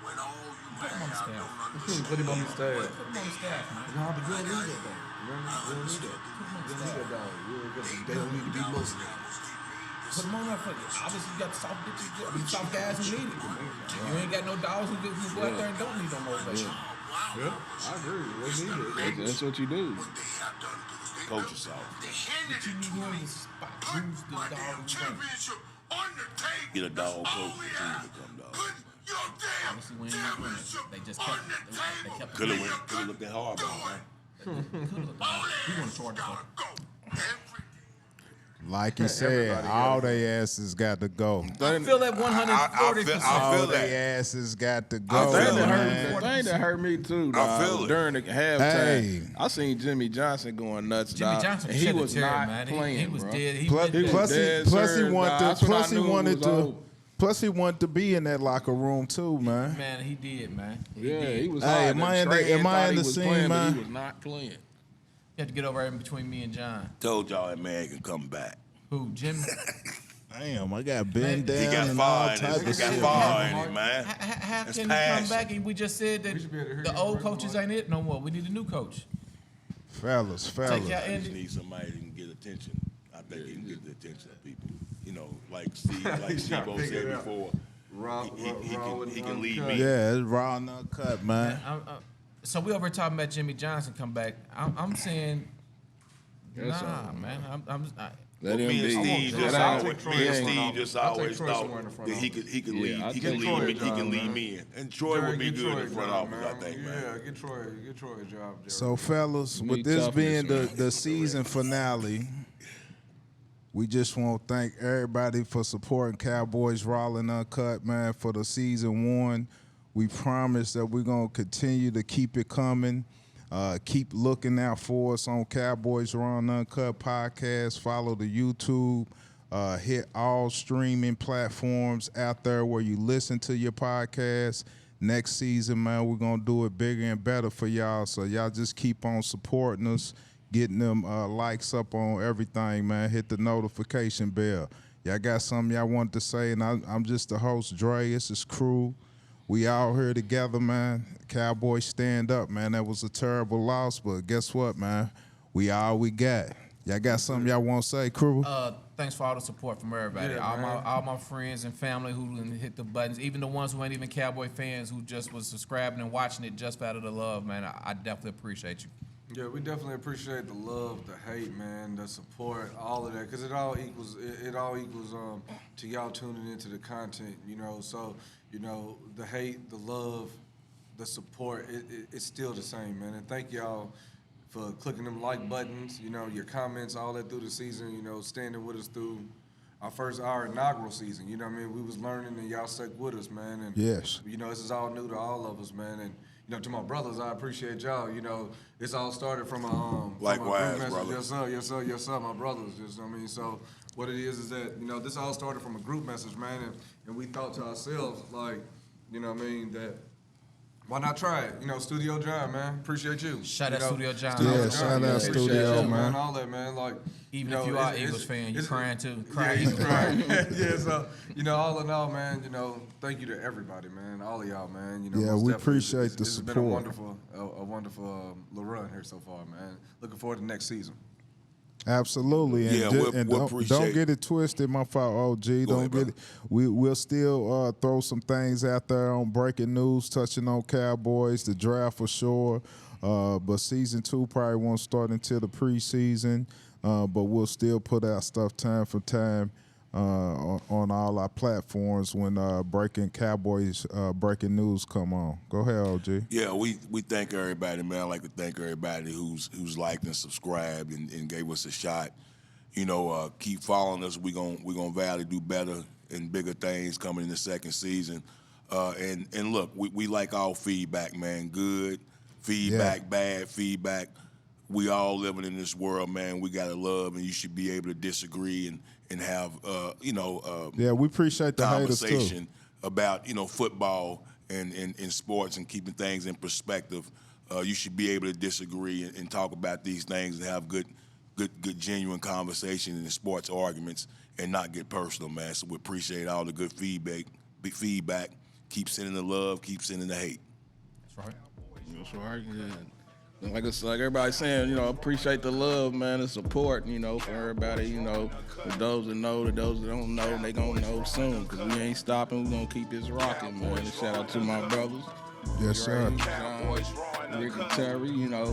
when all you have don't understand? Put him on the staff. Put him on the staff, man. No, but you don't need that, though. You don't need that. You don't need that, dog. They don't need to be most of that. Put them on there for you. Obviously, you got soft bitches, soft guys who need it. You ain't got no dogs who go out there and don't need no motivation. Yeah, I agree. They need it. That's what you do. Coach yourself. But you need him to spot who's the dog who's going. Get a dog coach for the team to come dog. Obviously, we ain't winning. They just kept Could have looked at hard, man. We want to charge for. Like you said, all they asses got to go. I feel that 140%. All that. they asses got to go. I feel The man. thing that hurt me too, dog, I feel it. during the halftime, Hey. I seen Jimmy Johnson going nuts. Jimmy dog. Johnson he shed a was tear, not man. playing, He was bro. dead. Plus he dead wanted serious, dog. That's when I knew it was over. Plus he wanted to be in that locker room too, man. Man, he did, man. He was. Hey, hard. am I in Trey the- am I thought in he the was scene, playing, but man? He was not playing. You have to get over in between me and John. Told y'all that man can come back. Who, Jimmy? Damn, I got bent down He got and all fire. type He of got shit. fire in him, man. How That's can he come passion. back and we just said that should be able to hear the you old right coaches ain't it no more? We need a new coach. Fellas. Take y'all I just Andy. need somebody that can get attention. I think he can get the attention of people. You know, like Steve-O said before. He can lead me. Yeah, it's raw and uncut, man. So we over talking about Jimmy Johnson come back. I'm saying, That's nah, man. Let him Me be. and Steve just Let him- always, Troy me and in front Steve office. just I'll take always Troy thought somewhere in the front that he office. could lead. I'll He take can Troy lead me. a He can job, lead man. me in. And Troy would be good in front office, I think, man. Yeah, get Troy a job, Jerry. So, fellas, with need this toughness, being man. the season finale, we just want to thank everybody for supporting Cowboys Raw and Uncut, man, for the season 1. We promise that we're going to continue to keep it coming. Keep looking out for us on Cowboys Raw and Uncut podcast. Follow the YouTube. Hit all streaming platforms out there where you listen to your podcast. Next season, man, we're going to do it bigger and better for y'all. So y'all just keep on supporting us, getting them likes up on everything, man. Hit the notification bell. Y'all got something y'all want to say, and I'm just the host, Dre. This is Crew. we all here together, man. Cowboys stand up, man. That was a terrible loss, but guess what, man? We all we got. Y'all got something y'all want to say, crew? Thanks for all the support from everybody. Yeah, all my friends and family who hit the buttons, even the ones who ain't even Cowboy fans who just was subscribing and watching it just out of the love, man. I definitely appreciate you. Yeah, we definitely appreciate the love, the hate, man, the support, all of that, because it all equals to y'all tuning into the content, you know. So, you know, the hate, the love, the support, it's still the same, man. And thank y'all for clicking them like buttons, you know, your comments, all that through the season, you know, standing with us through our inaugural season. You know what I mean? We was learning and y'all stuck with us, man. And yes. You know, this is all new to all of us, man. And you know, to my brothers, I appreciate y'all. You know, this all started from likewise, from a group message. brother. Yes, sir, my brothers. You know what I mean? So what it is that, you know, this all started from a group message, man, and we thought to ourselves, like, you know what I mean, that why not try it? You know, Studio John, man. Appreciate you. Shout out Studio John. Yeah, shout out Studio, man. All that, man. Like, even you know, if you are Eagles fan, you crying too. Yeah, he's crying. Yeah, so, you know, all in all, man, you know, thank you to everybody, man. All of y'all, man. You know, yeah, most we definitely, appreciate the It's support. been a wonderful little run here so far, man. Looking forward to next season. Absolutely, and, Yeah, we'll appreciate don't get it twisted, my fault, OG. Don't get it. We'll still throw some things out there on breaking news, touching on Cowboys, the draft for sure. But season 2 probably won't start until the preseason. But we'll still put out stuff time for time on all our platforms when breaking Cowboys breaking news come on. Go ahead, OG. Yeah, we thank everybody, man. I'd like to thank everybody who's liked and subscribed and gave us a shot. You know, keep following us. We're gonna valley do better and bigger things coming in the second season. And look, we like all feedback, man. Good feedback, bad feedback. We all living in this world, man. We gotta love, and you should be able to disagree and have we appreciate the haters too. conversation about football and sports and keeping things in perspective. You should be able to disagree and talk about these things and have good genuine conversation in the sports arguments and not get personal, man. So we appreciate all the good feedback. Keep sending the love, keep sending the hate. That's right. That's right. Yeah. Like everybody's saying, appreciate the love, man, the support, for everybody, for those that know, to those that don't know, they gonna know soon, because we ain't stopping, we gonna keep this rocking, man. And shout out to my brothers. Yes, sir. Rick and Terry,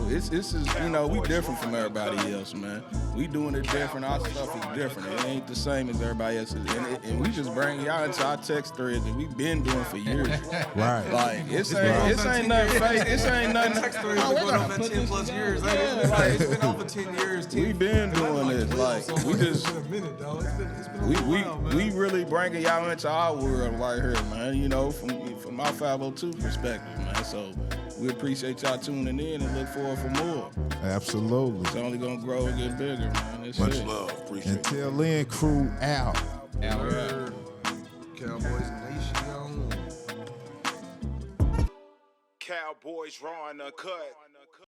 this is, we different from everybody else, man. We doing it different. Our stuff is different. It ain't the same as everybody else's. And we just bring y'all into our text threads that we've been doing for years. Right. Like, it ain't nothing fake. It ain't nothing. Text threads been going on 10 plus years. It's been over 10 years. We been doing this. Like, we just, It's been a minute, though. It's been a while, man. we really bringing y'all into our world right here, man. From my 502 perspective, man. So we appreciate y'all tuning in and look forward for more. Absolutely. It's only gonna grow and get bigger, man. That's Much it. love. Appreciate it. Until then, crew out. Cowboys Nation. Cowboys raw and uncut.